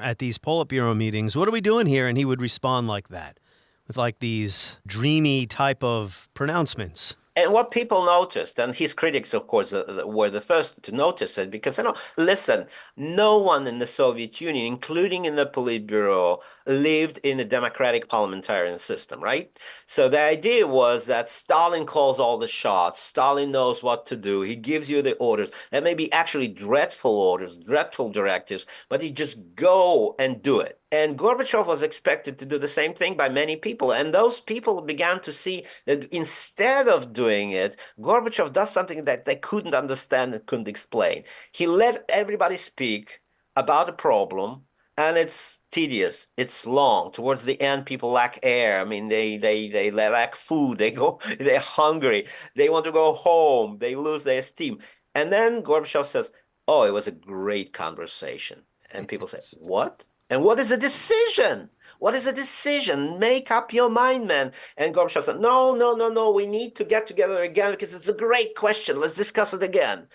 at these Politburo meetings, what are we doing here? And he would respond like that, with like these dreamy type of pronouncements. And what people noticed, and his critics, of course, were the first to notice it, because, listen, no one in the Soviet Union, including in the Politburo, lived in a democratic parliamentarian system, right? So the idea was that Stalin calls all the shots. Stalin knows what to do. He gives you the orders. That may be actually dreadful orders, dreadful directives, but you just go and do it. And Gorbachev was expected to do the same thing by many people. And those people began to see that instead of doing it, Gorbachev does something that they couldn't understand and couldn't explain. He let everybody speak about a problem, and it's tedious. It's long. Towards the end, people lack air. I mean, they lack food. They're hungry. They want to go home. They lose their esteem. And then Gorbachev says, oh, it was a great conversation. And people say, what? And what is a decision? What is a decision? Make up your mind, man. And Gorbachev said, no, we need to get together again because it's a great question. Let's discuss it again.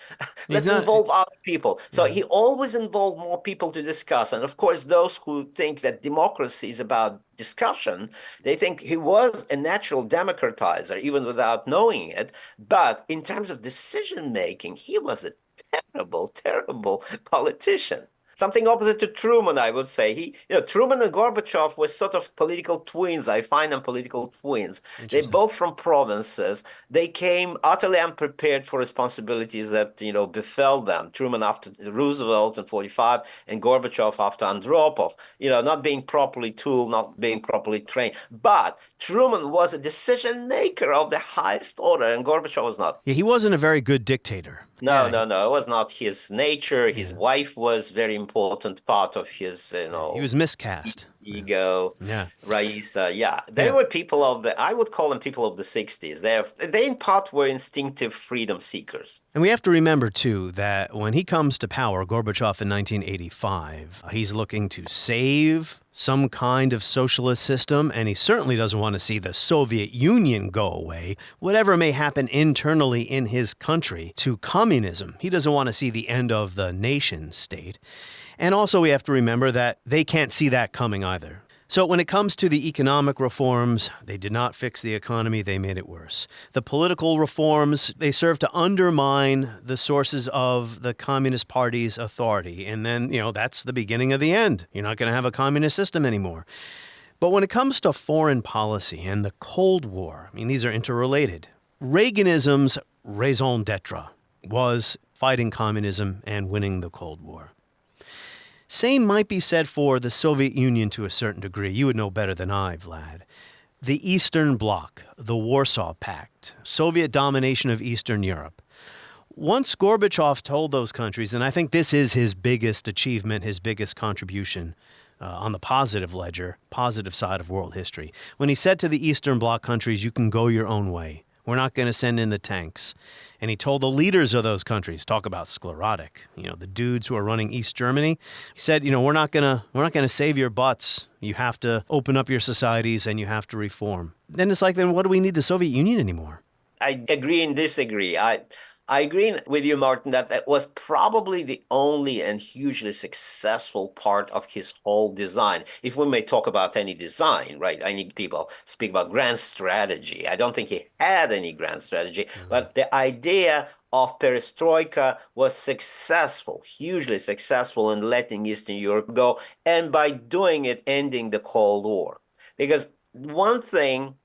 Let's involve other people. So he always involved more people to discuss. And of course, those who think that democracy is about discussion, they think he was a natural democratizer, even without knowing it. But in terms of decision-making, he was a terrible, terrible politician. Something opposite to Truman, I would say. Truman and Gorbachev were sort of political twins. I find them political twins. They're both from provinces. They came utterly unprepared for responsibilities that, befell them. Truman after Roosevelt in 45 and Gorbachev after Andropov, not being properly tooled, not being properly trained. But Truman was a decision maker of the highest order, and Gorbachev was not. Yeah, he wasn't a very good dictator. No. It was not his nature. His wife was very important part of his, He was miscast. Ego. Yeah. Raisa. Yeah. They were people I would call them people of the 60s. They in part were instinctive freedom seekers. And we have to remember, too, that when he comes to power, Gorbachev in 1985, he's looking to save some kind of socialist system, and he certainly doesn't want to see the Soviet Union go away, whatever may happen internally in his country, to communism. He doesn't want to see the end of the nation state. And also we have to remember that they can't see that coming either. So when it comes to the economic reforms, they did not fix the economy, they made it worse. The political reforms, they served to undermine the sources of the Communist Party's authority. And then, that's the beginning of the end. You're not going to have a communist system anymore. But when it comes to foreign policy and the Cold War, these are interrelated. Reaganism's raison d'etre was fighting communism and winning the Cold War. Same might be said for the Soviet Union to a certain degree. You would know better than I, Vlad. The Eastern Bloc, the Warsaw Pact, Soviet domination of Eastern Europe. Once Gorbachev told those countries, and I think this is his biggest achievement, his biggest contribution on the positive ledger, positive side of world history, when he said to the Eastern Bloc countries, you can go your own way. We're not going to send in the tanks. And he told the leaders of those countries, talk about sclerotic, the dudes who are running East Germany. He said, we're not going to save your butts. You have to open up your societies and you have to reform. Then it's like, then what do we need the Soviet Union anymore? I agree and disagree. I agree with you, Martin, that was probably the only and hugely successful part of his whole design. If we may talk about any design, right? I need people speak about grand strategy. I don't think he had any grand strategy, but the idea of perestroika was successful, hugely successful in letting Eastern Europe go, and by doing it, ending the Cold War. Because one thing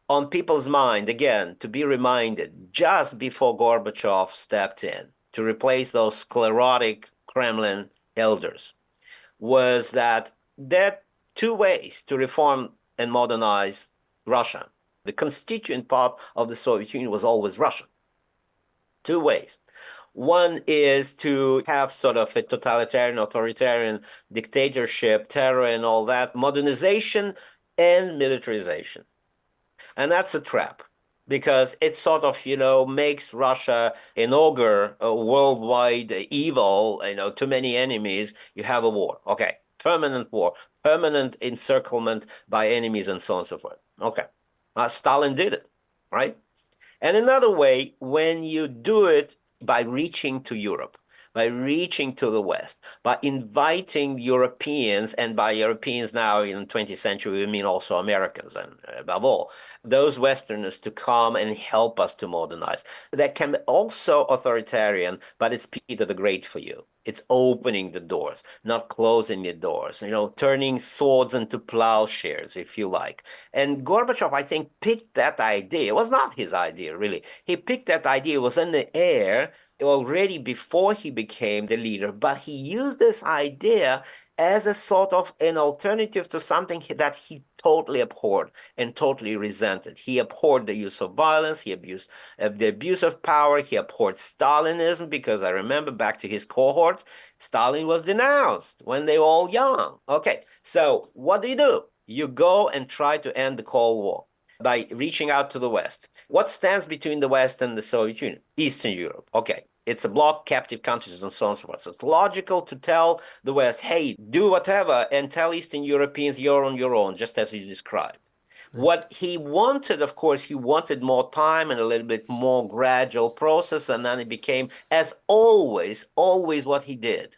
on people's mind, again, to be reminded, just before Gorbachev stepped in to replace those sclerotic Kremlin elders, was that there are two ways to reform and modernize Russia. The constituent part of the Soviet Union was always Russian. Two ways. One is to have sort of a totalitarian, authoritarian dictatorship, terror and all that, modernization and militarization. And that's a trap, because it sort of, makes Russia an ogre, a worldwide evil, too many enemies, you have a war. Okay, permanent war, permanent encirclement by enemies and so on and so forth. Okay, Stalin did it, right? And another way, when you do it by reaching to Europe, by reaching to the West, by inviting Europeans, and by Europeans now in the 20th century, we mean also Americans, and above all, those Westerners to come and help us to modernize. That can be also authoritarian, but it's Peter the Great for you. It's opening the doors, not closing the doors, turning swords into plowshares, if you like. And Gorbachev, I think, picked that idea. It was not his idea, really. He picked that idea. It was in the air already before he became the leader, but he used this idea as a sort of an alternative to something that he totally abhorred and totally resented. He abhorred the use of violence, he abused the abuse of power, he abhorred Stalinism, because I remember back to his cohort, Stalin was denounced when they were all young. Okay, so what do? You go and try to end the Cold War by reaching out to the West. What stands between the West and the Soviet Union? Eastern Europe. Okay. It's a bloc, captive countries, and so on and so forth. So it's logical to tell the West, hey, do whatever, and tell Eastern Europeans you're on your own, just as you described. What he wanted, of course, he wanted more time and a little bit more gradual process, and then it became, as always what he did.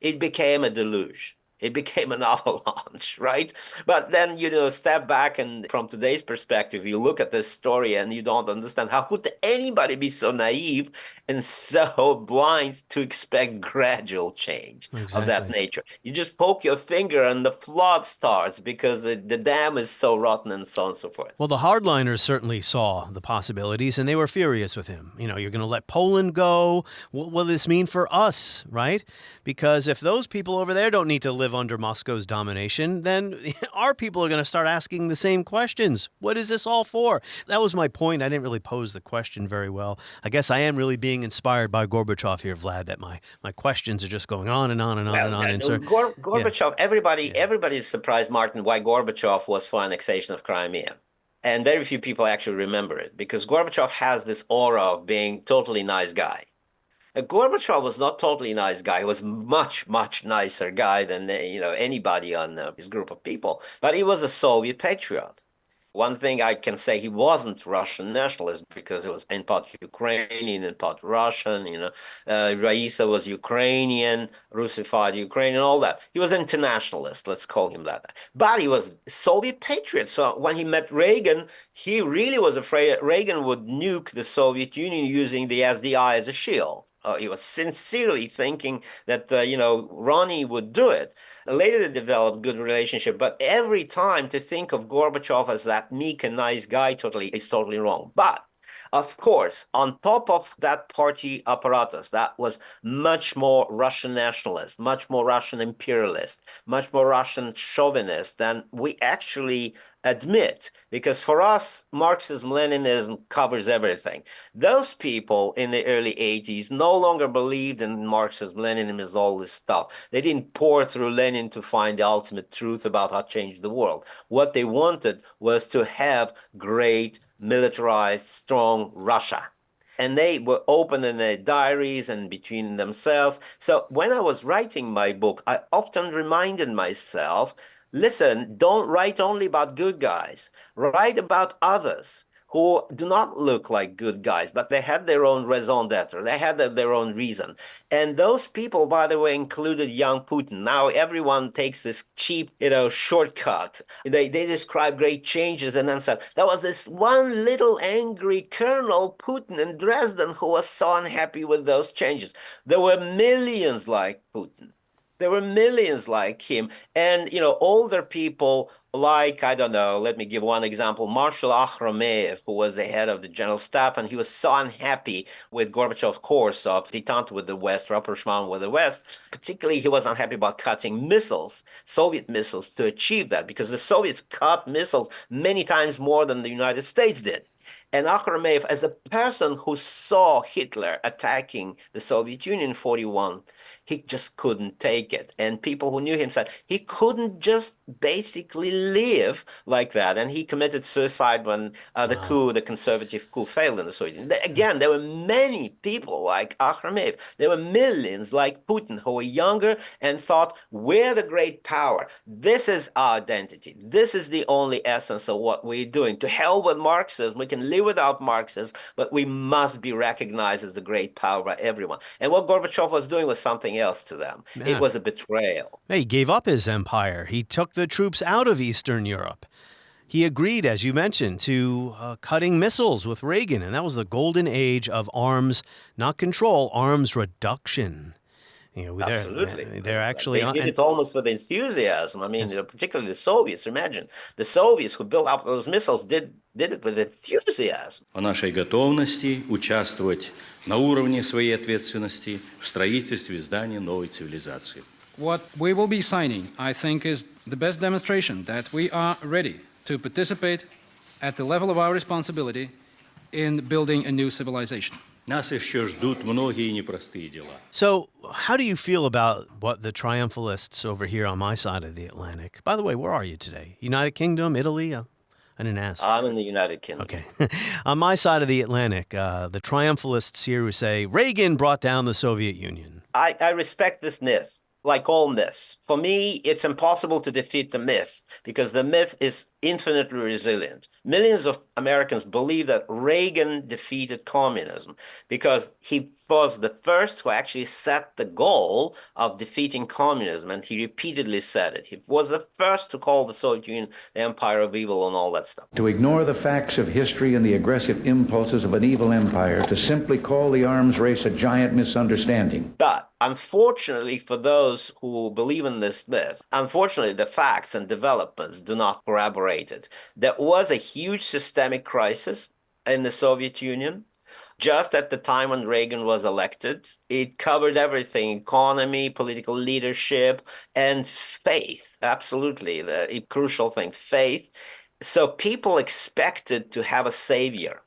It became a deluge. It became an avalanche, right? But then, step back, and from today's perspective, you look at this story and you don't understand, how could anybody be so naive and so blind to expect gradual change of that nature? You just poke your finger and the flood starts because the dam is so rotten and so on and so forth. Well, the hardliners certainly saw the possibilities and they were furious with him. You're going to let Poland go. What will this mean for us, right? Because if those people over there don't need to live under Moscow's domination, then our people are going to start asking the same questions. What is this all for? That was my point. I didn't really pose the question very well. I guess I am really being inspired by Gorbachev here, Vlad, that my questions are just going on and on and on and on. And Gorbachev, everybody is surprised, Martin, why Gorbachev was for annexation of Crimea. And very few people actually remember it, because Gorbachev has this aura of being totally nice guy. Gorbachev was not totally nice guy. He was much, much nicer guy than anybody on his group of people. But he was a Soviet patriot. One thing I can say, he wasn't Russian nationalist, because it was in part Ukrainian, in part Russian. Raisa was Ukrainian, Russified Ukrainian, all that. He was internationalist, let's call him that. But he was Soviet patriot. So when he met Reagan, he really was afraid Reagan would nuke the Soviet Union using the SDI as a shield. He was sincerely thinking that, Ronnie would do it. Later they developed good relationship, but every time to think of Gorbachev as that meek and nice guy is totally wrong. But Of course, on top of that party apparatus, that was much more Russian nationalist, much more Russian imperialist, much more Russian chauvinist than we actually admit, because for us, Marxism-Leninism covers everything. Those people in the early 80s no longer believed in Marxism-Leninism, all this stuff. They didn't pour through Lenin to find the ultimate truth about how to change the world. What they wanted was to have great, militarized, strong Russia. And they were open in their diaries and between themselves. So when I was writing my book, I often reminded myself, listen, don't write only about good guys. Write about others who do not look like good guys, but they had their own raison d'etre. They had their own reason. And those people, by the way, included young Putin. Now everyone takes this cheap, shortcut. They describe great changes and then said, there was this one little angry Colonel Putin in Dresden who was so unhappy with those changes. There were millions like Putin. There were millions like him. And, older people like, I don't know, let me give one example, Marshal Akhrameyev, who was the head of the general staff, and he was so unhappy with Gorbachev's course of détente with the West, rapprochement with the West. Particularly, he was unhappy about cutting missiles, Soviet missiles, to achieve that, because the Soviets cut missiles many times more than the United States did. And Akhrameyev, as a person who saw Hitler attacking the Soviet Union in 1941, he just couldn't take it. And people who knew him said he couldn't just basically live like that. And he committed suicide when the conservative coup failed in the Soviet Union. Again, there were many people like Akhrameyev. There were millions like Putin who were younger and thought, we're the great power. This is our identity. This is the only essence of what we're doing. To hell with Marxism. We can live without Marxism, but we must be recognized as the great power by everyone. And what Gorbachev was doing was something else to them. Yeah. It was a betrayal. He gave up his empire. He took the troops out of Eastern Europe. He agreed, as you mentioned, to cutting missiles with Reagan, and that was the golden age of arms, not control, arms reduction. Absolutely. They're actually... They did it almost with enthusiasm. I mean, particularly the Soviets. Imagine, the Soviets who built up those missiles did it with enthusiasm. О нашей готовности участвовать на уровне своей ответственности в строительстве и здании новой цивилизации. What we will be signing, I think, is the best demonstration that we are ready to participate at the level of our responsibility in building a new civilization. Нас еще ждут многие непростые дела. So, how do you feel about what the triumphalists over here on my side of the Atlantic? By the way, where are you today? United Kingdom, Italy? I didn't ask. I'm in the United Kingdom. Okay. On my side of the Atlantic, the triumphalists here who say Reagan brought down the Soviet Union. I respect this myth, like all myths. For me, it's impossible to defeat the myth because the myth is infinitely resilient. Millions of Americans believe that Reagan defeated communism because he was the first who actually set the goal of defeating communism, and he repeatedly said it. He was the first to call the Soviet Union the empire of evil and all that stuff. To ignore the facts of history and the aggressive impulses of an evil empire, to simply call the arms race a giant misunderstanding. But unfortunately for those who believe in this myth, unfortunately the facts and developments do not corroborate it. There was a huge systemic crisis in the Soviet Union just at the time when Reagan was elected. It covered everything: economy, political leadership, and faith. Absolutely, the crucial thing, faith. So people expected to have a savior.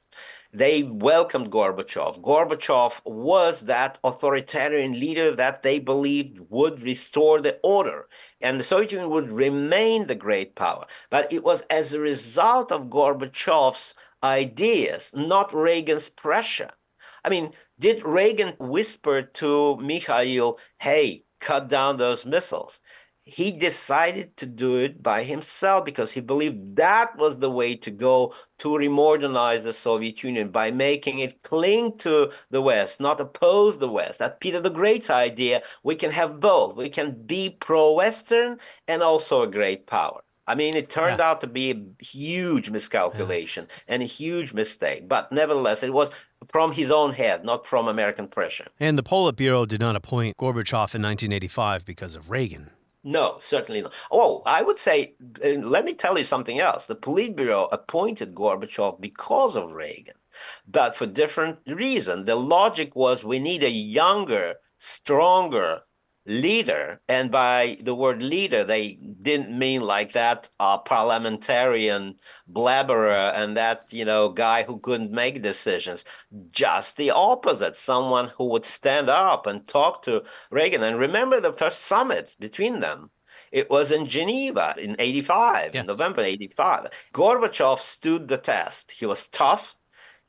They welcomed Gorbachev. Gorbachev was that authoritarian leader that they believed would restore the order, and the Soviet Union would remain the great power. But it was as a result of Gorbachev's ideas, not Reagan's pressure. I mean, did Reagan whisper to Mikhail, hey, cut down those missiles? He decided to do it by himself because he believed that was the way to go to remodernize the Soviet Union, by making it cling to the West, not oppose the West. That's Peter the Great's idea. We can have both. We can be pro-Western and also a great power. I mean, it turned out to be a huge miscalculation and a huge mistake. But nevertheless, it was from his own head, not from American pressure. And the Politburo did not appoint Gorbachev in 1985 because of Reagan. No, certainly not. Oh, I would say, let me tell you something else. The Politburo appointed Gorbachev because of Reagan. but for different reasons. The logic was we need a younger, stronger leader, and by the word leader, they didn't mean like that parliamentarian blabberer and that, guy who couldn't make decisions. Just the opposite, someone who would stand up and talk to Reagan. And remember the first summit between them. It was in Geneva in 85, in November 85. Gorbachev stood the test. He was tough.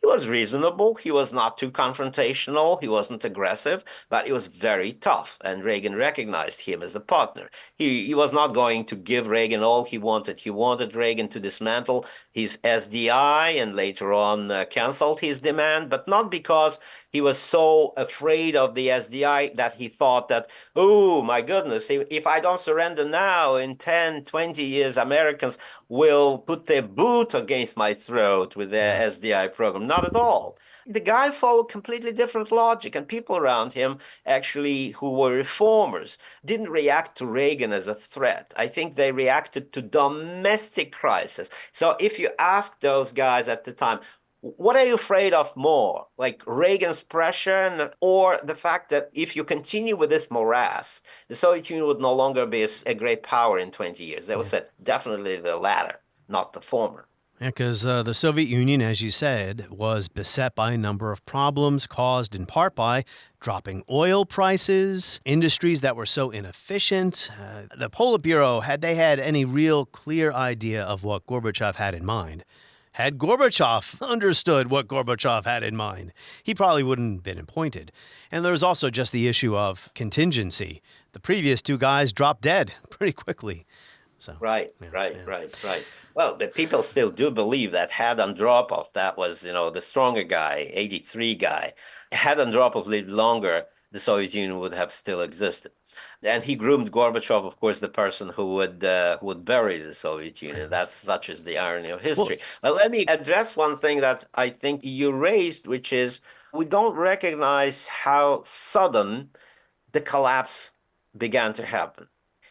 He was reasonable. He was not too confrontational. He wasn't aggressive, but he was very tough. And Reagan recognized him as a partner. He was not going to give Reagan all he wanted. He wanted Reagan to dismantle his SDI and later on canceled his demand, but not because he was so afraid of the SDI that he thought that, oh, my goodness, if I don't surrender now, in 10, 20 years, Americans will put their boot against my throat with their SDI program. Not at all. The guy followed completely different logic, and people around him, actually, who were reformers, didn't react to Reagan as a threat. I think they reacted to domestic crisis. So if you ask those guys at the time, what are you afraid of more, like Reagan's pressure or the fact that if you continue with this morass, the Soviet Union would no longer be a great power in 20 years? They would say definitely the latter, not the former. Yeah, because the Soviet Union, as you said, was beset by a number of problems caused in part by dropping oil prices, industries that were so inefficient. The Politburo, had they had any real clear idea of what Gorbachev had in mind, had Gorbachev understood what Gorbachev had in mind, he probably wouldn't have been appointed. And there's also just the issue of contingency. The previous two guys dropped dead pretty quickly. So, Right. Well, but people still do believe that had Andropov, that was, the stronger guy, 83 guy, had Andropov lived longer, the Soviet Union would have still existed. And he groomed Gorbachev, of course, the person who would bury the Soviet Union. That's such is the irony of history. Well, let me address one thing that I think you raised, which is we don't recognize how sudden the collapse began to happen.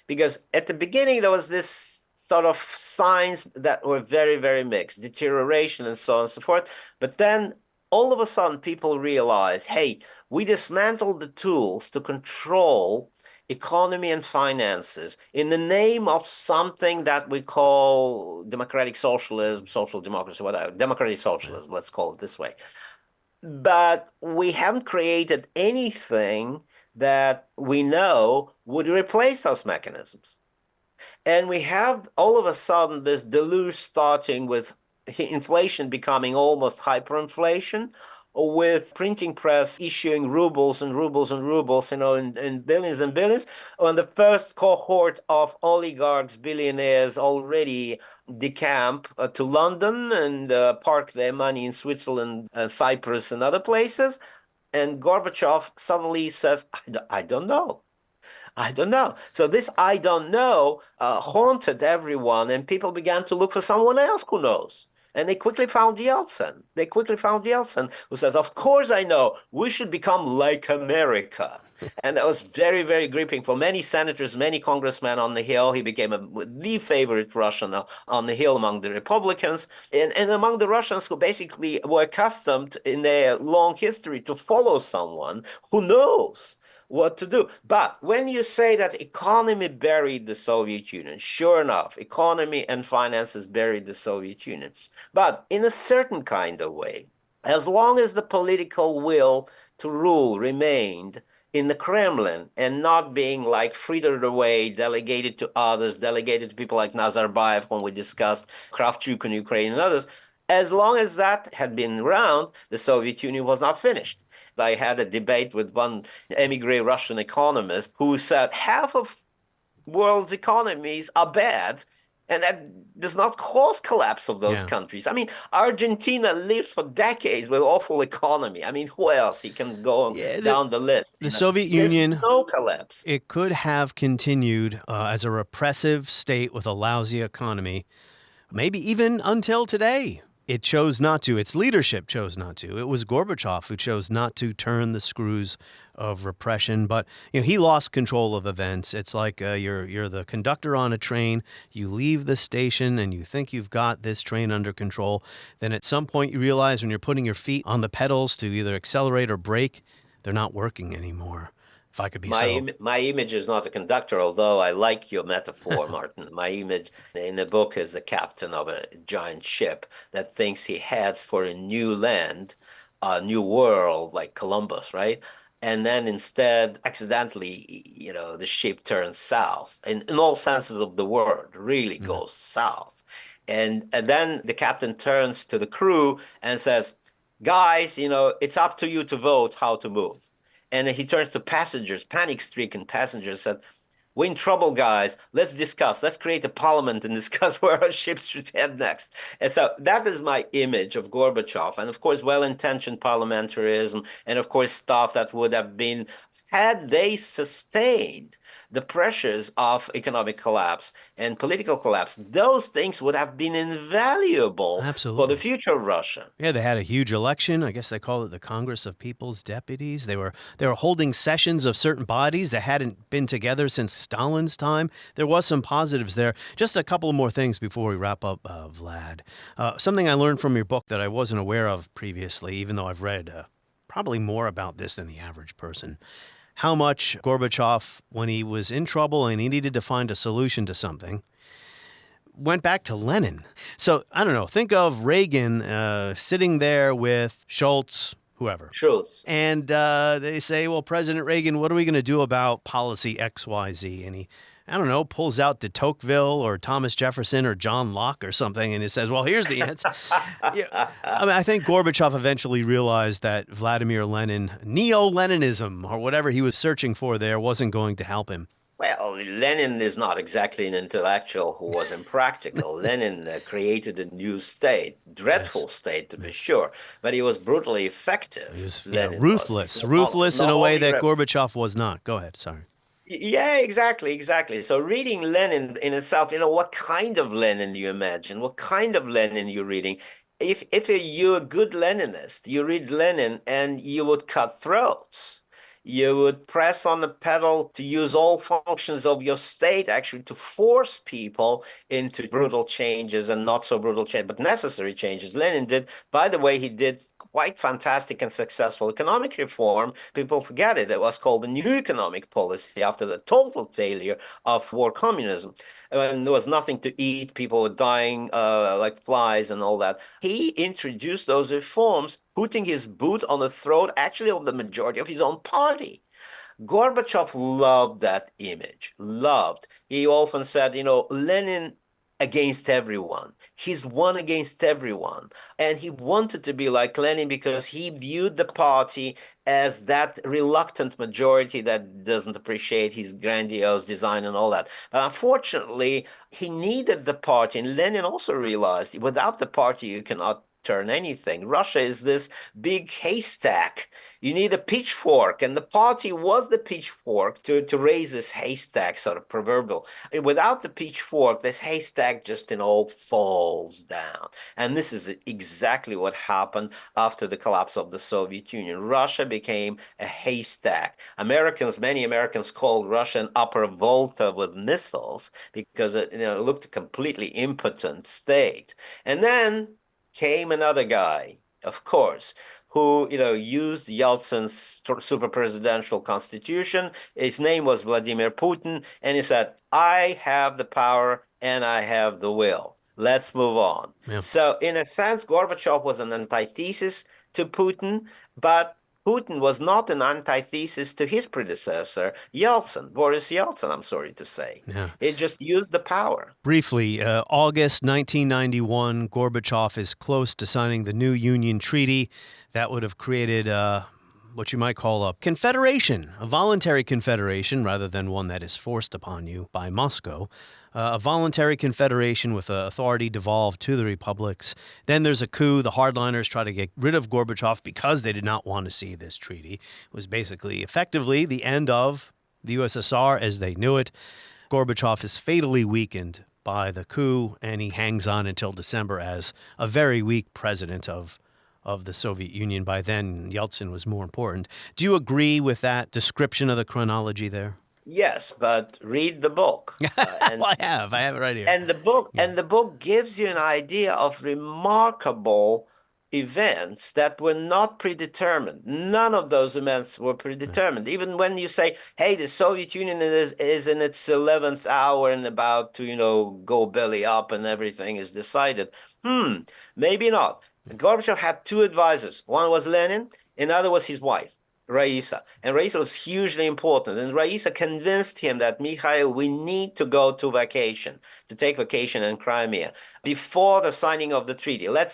Because at the beginning, there was this sort of signs that were very, very mixed, deterioration and so on and so forth. But then all of a sudden, people realized, hey, we dismantled the tools to control economy and finances in the name of something that we call democratic socialism, social democracy, whatever, democratic socialism, let's call it this way. But we haven't created anything that we know would replace those mechanisms. And we have all of a sudden this deluge starting with inflation becoming almost hyperinflation, with printing press issuing rubles and rubles and rubles, in billions and billions, when the first cohort of oligarchs, billionaires already decamp to London and park their money in Switzerland and Cyprus and other places. And Gorbachev suddenly says, I don't know. So this I don't know haunted everyone, and people began to look for someone else who knows. And they quickly found Yeltsin. Who says, of course I know, we should become like America. And that was very, very gripping for many senators, many congressmen on the Hill. He became the favorite Russian on the Hill among the Republicans and among the Russians who basically were accustomed in their long history to follow someone who knows what to do. But when you say that economy buried the Soviet Union, sure enough, economy and finances buried the Soviet Union. But in a certain kind of way, as long as the political will to rule remained in the Kremlin and not being like frittered away, delegated to others, delegated to people like Nazarbayev, when we discussed Kravchuk in Ukraine and others, as long as that had been around, the Soviet Union was not finished. I had a debate with one emigre Russian economist who said half of world's economies are bad, and that does not cause collapse of those countries. I mean, Argentina lived for decades with awful economy. I mean, who else? He can go down the list. The Soviet Union, there's no collapse. It could have continued as a repressive state with a lousy economy, maybe even until today. it chose not to. Its leadership chose not to. It was Gorbachev who chose not to turn the screws of repression. But he lost control of events. It's like you're the conductor on a train. You leave the station and you think you've got this train under control. Then at some point you realize when you're putting your feet on the pedals to either accelerate or brake, they're not working anymore. If I could be my image is not a conductor, although I like your metaphor, Martin. My image in the book is the captain of a giant ship that thinks he heads for a new land, a new world, like Columbus, right? And then instead, accidentally, the ship turns south in all senses of the word, really goes south. And then the captain turns to the crew and says, guys, it's up to you to vote how to move. And he turns to passengers, panic-stricken passengers, said, we're in trouble, guys. Let's discuss. Let's create a parliament and discuss where our ships should head next. And so that is my image of Gorbachev. And of course, well-intentioned parliamentarism, and of course, stuff that would have been, had they sustained the pressures of economic collapse and political collapse, those things would have been invaluable for the future of Russia. Yeah, they had a huge election. I guess they call it the Congress of People's Deputies. They were holding sessions of certain bodies that hadn't been together since Stalin's time. There was some positives there. Just a couple more things before we wrap up, Vlad. Something I learned from your book that I wasn't aware of previously, even though I've read probably more about this than the average person. How much Gorbachev, when he was in trouble and he needed to find a solution to something, went back to Lenin. So, I don't know, think of Reagan sitting there with Schultz, whoever. Schultz. And they say, well, President Reagan, what are we going to do about policy XYZ? And he, I don't know, pulls out de Tocqueville or Thomas Jefferson or John Locke or something, and he says, well, here's the answer. I think Gorbachev eventually realized that Vladimir Lenin, neo-Leninism, or whatever he was searching for there, wasn't going to help him. Well, Lenin is not exactly an intellectual who was impractical. Lenin created a new state, dreadful state to be sure, but he was brutally effective. He was ruthless in a way that Gorbachev was not. Go ahead, sorry. Yeah, exactly. So reading Lenin in itself, what kind of Lenin do you imagine? What kind of Lenin you're reading? If you're a good Leninist, you read Lenin and you would cut throats. You would press on the pedal to use all functions of your state actually to force people into brutal changes and not so brutal change, but necessary changes. Lenin did, by the way, he did quite fantastic and successful economic reform. People forget it. It was called the New Economic Policy after the total failure of war communism. And there was nothing to eat. People were dying like flies and all that. He introduced those reforms, putting his boot on the throat actually of the majority of his own party. Gorbachev loved that image, loved. He often said, Lenin against everyone. He's one against everyone. And he wanted to be like Lenin because he viewed the party as that reluctant majority that doesn't appreciate his grandiose design and all that. But unfortunately, he needed the party. And Lenin also realized without the party, you cannot turn anything. Russia is this big haystack. You need a pitchfork, and the party was the pitchfork to raise this haystack, sort of proverbial. Without the pitchfork, this haystack just falls down. And this is exactly what happened after the collapse of the Soviet Union. Russia became a haystack. Many Americans called Russia an upper Volta with missiles because it looked a completely impotent state. And then came another guy, of course, who used Yeltsin's super presidential constitution. His name was Vladimir Putin, and he said, I have the power and I have the will. Let's move on. Yeah. So in a sense, Gorbachev was an antithesis to Putin, but Putin was not an antithesis to his predecessor, Boris Yeltsin, I'm sorry to say. Yeah. He just used the power. Briefly, August 1991, Gorbachev is close to signing the new Union Treaty. That would have created what you might call a confederation, a voluntary confederation rather than one that is forced upon you by Moscow. A voluntary confederation with authority devolved to the republics. Then there's a coup. The hardliners try to get rid of Gorbachev because they did not want to see this treaty. It was basically, effectively, the end of the USSR as they knew it. Gorbachev is fatally weakened by the coup, and he hangs on until December as a very weak president of the Soviet Union. By then, Yeltsin was more important. Do you agree with that description of the chronology there? Yes, but read the book. Well, I have it right here. And the book gives you an idea of remarkable events that were not predetermined. None of those events were predetermined. Even when you say, hey, the Soviet Union is in its 11th hour and about to, go belly up and everything is decided. Maybe not. Gorbachev had two advisors. One was Lenin, another was his wife, Raisa. And Raisa was hugely important. And Raisa convinced him that, Mikhail, we need to go to take vacation in Crimea before the signing of the treaty. Let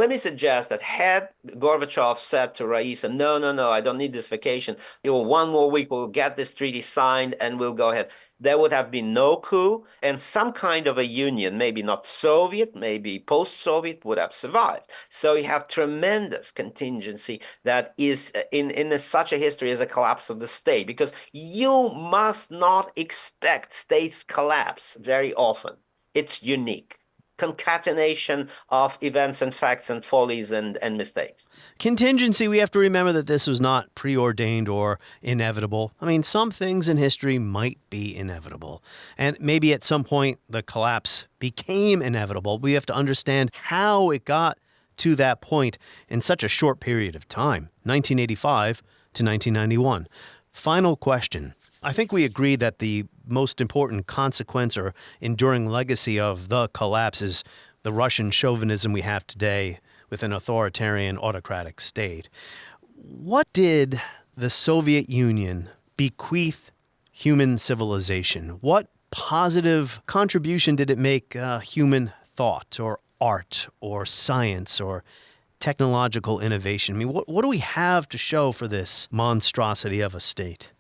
me suggest that had Gorbachev said to Raisa, no, I don't need this vacation. 1 more week, we'll get this treaty signed and we'll go ahead. There would have been no coup, and some kind of a union, maybe not Soviet, maybe post-Soviet, would have survived. So you have tremendous contingency that is in such a history as a collapse of the state, because you must not expect states collapse very often. It's unique. Concatenation of events and facts and follies and mistakes. Contingency, we have to remember that this was not preordained or inevitable. I mean, some things in history might be inevitable. And maybe at some point the collapse became inevitable. We have to understand how it got to that point in such a short period of time, 1985 to 1991. Final question. I think we agree that the most important consequence or enduring legacy of the collapse is the Russian chauvinism we have today with an authoritarian autocratic state. What did the Soviet Union bequeath human civilization? What positive contribution did it make human thought or art or science or technological innovation? I mean, what do we have to show for this monstrosity of a state?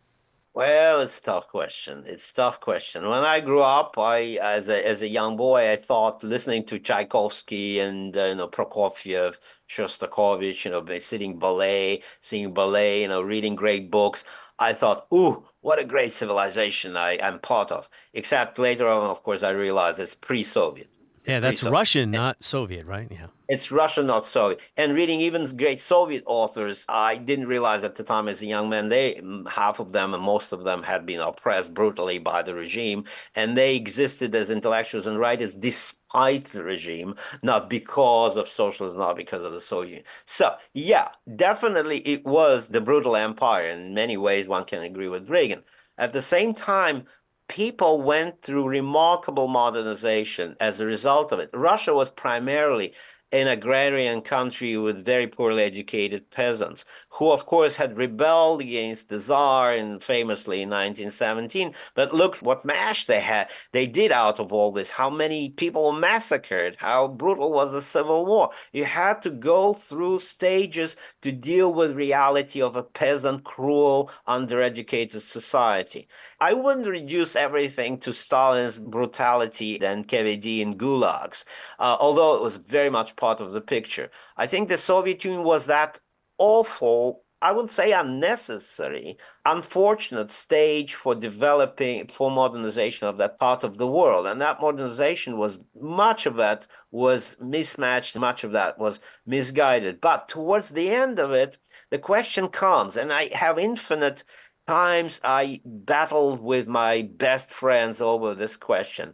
Well, it's a tough question. When I grew up, as a young boy, I thought listening to Tchaikovsky and Prokofiev, Shostakovich, seeing ballet, reading great books. I thought, ooh, what a great civilization I'm part of. Except later on, of course, I realized it's pre-Soviet. Yeah, that's Russian, not Soviet, right? Yeah. It's Russian, not Soviet. And reading even great Soviet authors, I didn't realize at the time as a young man, half of them and most of them had been oppressed brutally by the regime, and they existed as intellectuals and writers despite the regime, not because of socialism, not because of the Soviet Union. So, yeah, definitely it was the brutal empire. In many ways, one can agree with Reagan. At the same time, people went through remarkable modernization as a result of it. Russia was primarily an agrarian country with very poorly educated peasants who, of course, had rebelled against the Tsar famously in 1917. But look what mash they did out of all this, how many people were massacred, how brutal was the civil war. You had to go through stages to deal with reality of a peasant, cruel, undereducated society. I wouldn't reduce everything to Stalin's brutality and KVD and gulags, although it was very much part of the picture. I think the Soviet Union was that awful, I would say unnecessary, unfortunate stage for modernization of that part of the world. And that modernization much of that was mismatched, much of that was misguided. But towards the end of it, the question comes, and I have infinite times I battled with my best friends over this question.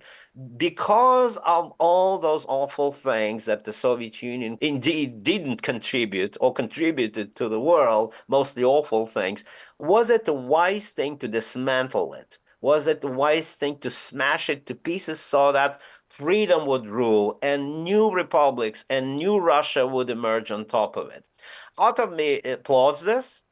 Because of all those awful things that the Soviet Union indeed didn't contribute or contributed to the world, mostly awful things, was it the wise thing to dismantle it? Was it the wise thing to smash it to pieces so that freedom would rule and new republics and new Russia would emerge on top of it? Part of me applauds this,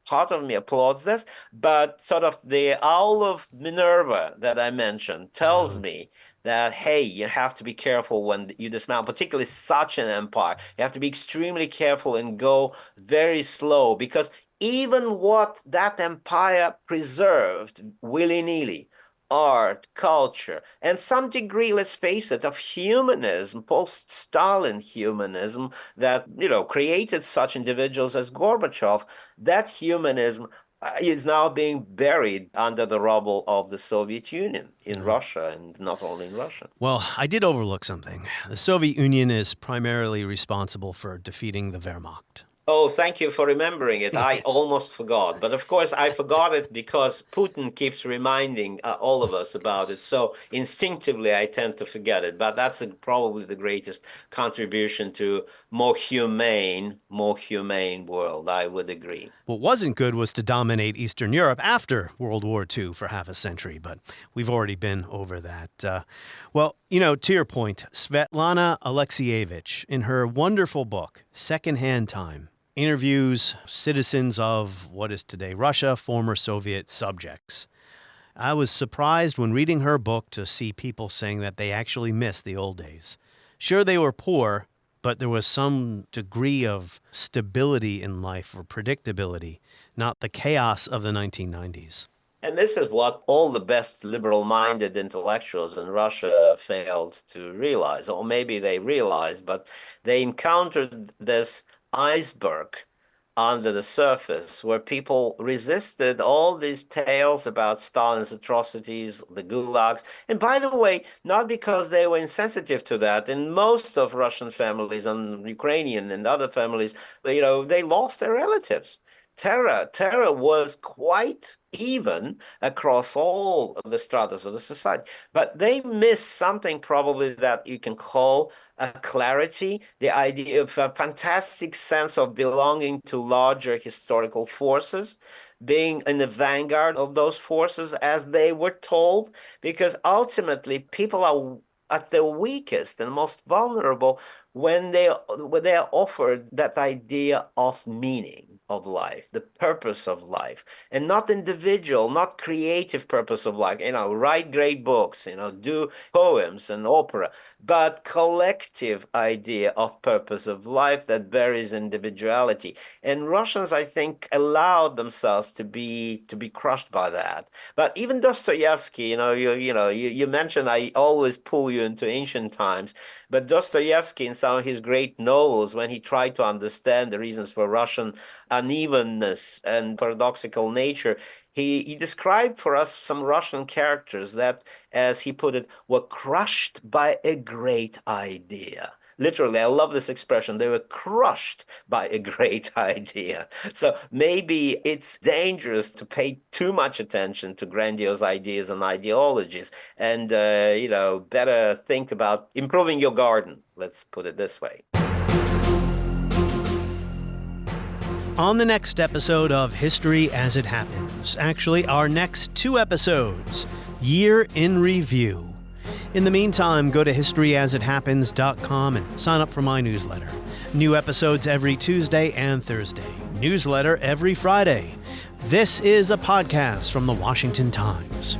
but sort of the owl of Minerva that I mentioned tells me that, hey, you have to be careful when you dismantle, particularly such an empire. You have to be extremely careful and go very slow, because even what that empire preserved willy-nilly, art, culture, and some degree, let's face it, of humanism, post-Stalin humanism that, created such individuals as Gorbachev, that humanism is now being buried under the rubble of the Soviet Union in Russia, and not only in Russia. Well, I did overlook something. The Soviet Union is primarily responsible for defeating the Wehrmacht. Oh, thank you for remembering it. I almost forgot. But of course, I forgot it because Putin keeps reminding all of us about it. So instinctively, I tend to forget it. But that's probably the greatest contribution to more humane world. I would agree. What wasn't good was to dominate Eastern Europe after World War II for half a century. But we've already been over that. Well, to your point, Svetlana Alexievich, in her wonderful book, Secondhand Time, interviews citizens of what is today Russia, former Soviet subjects. I was surprised when reading her book to see people saying that they actually miss the old days. Sure, they were poor, but there was some degree of stability in life or predictability, not the chaos of the 1990s. And this is what all the best liberal-minded intellectuals in Russia failed to realize, or maybe they realized, but they encountered this iceberg under the surface where people resisted all these tales about Stalin's atrocities, the gulags. And by the way, not because they were insensitive to that. In most of Russian families and Ukrainian and other families, they lost their relatives. Terror was quite even across all the stratas of the society. But they missed something probably that you can call a clarity, the idea of a fantastic sense of belonging to larger historical forces, being in the vanguard of those forces as they were told, because ultimately people are at their weakest and most vulnerable when they are offered that idea of meaning of life, the purpose of life, and not individual, not creative purpose of life, write great books, do poems and opera, but collective idea of purpose of life that buries individuality. And Russians, I think, allowed themselves to be crushed by that. But even Dostoevsky, you mentioned I always pull you into ancient times, but Dostoevsky in some of his great novels, when he tried to understand the reasons for Russian unevenness and paradoxical nature, he described for us some Russian characters that, as he put it, were crushed by a great idea. Literally, I love this expression. They were crushed by a great idea. So maybe it's dangerous to pay too much attention to grandiose ideas and ideologies, and better think about improving your garden. Let's put it this way. On the next episode of History as It Happens, actually our next 2 episodes, Year in Review. In the meantime, go to historyasithappens.com and sign up for my newsletter. New episodes every Tuesday and Thursday. Newsletter every Friday. This is a podcast from the Washington Times.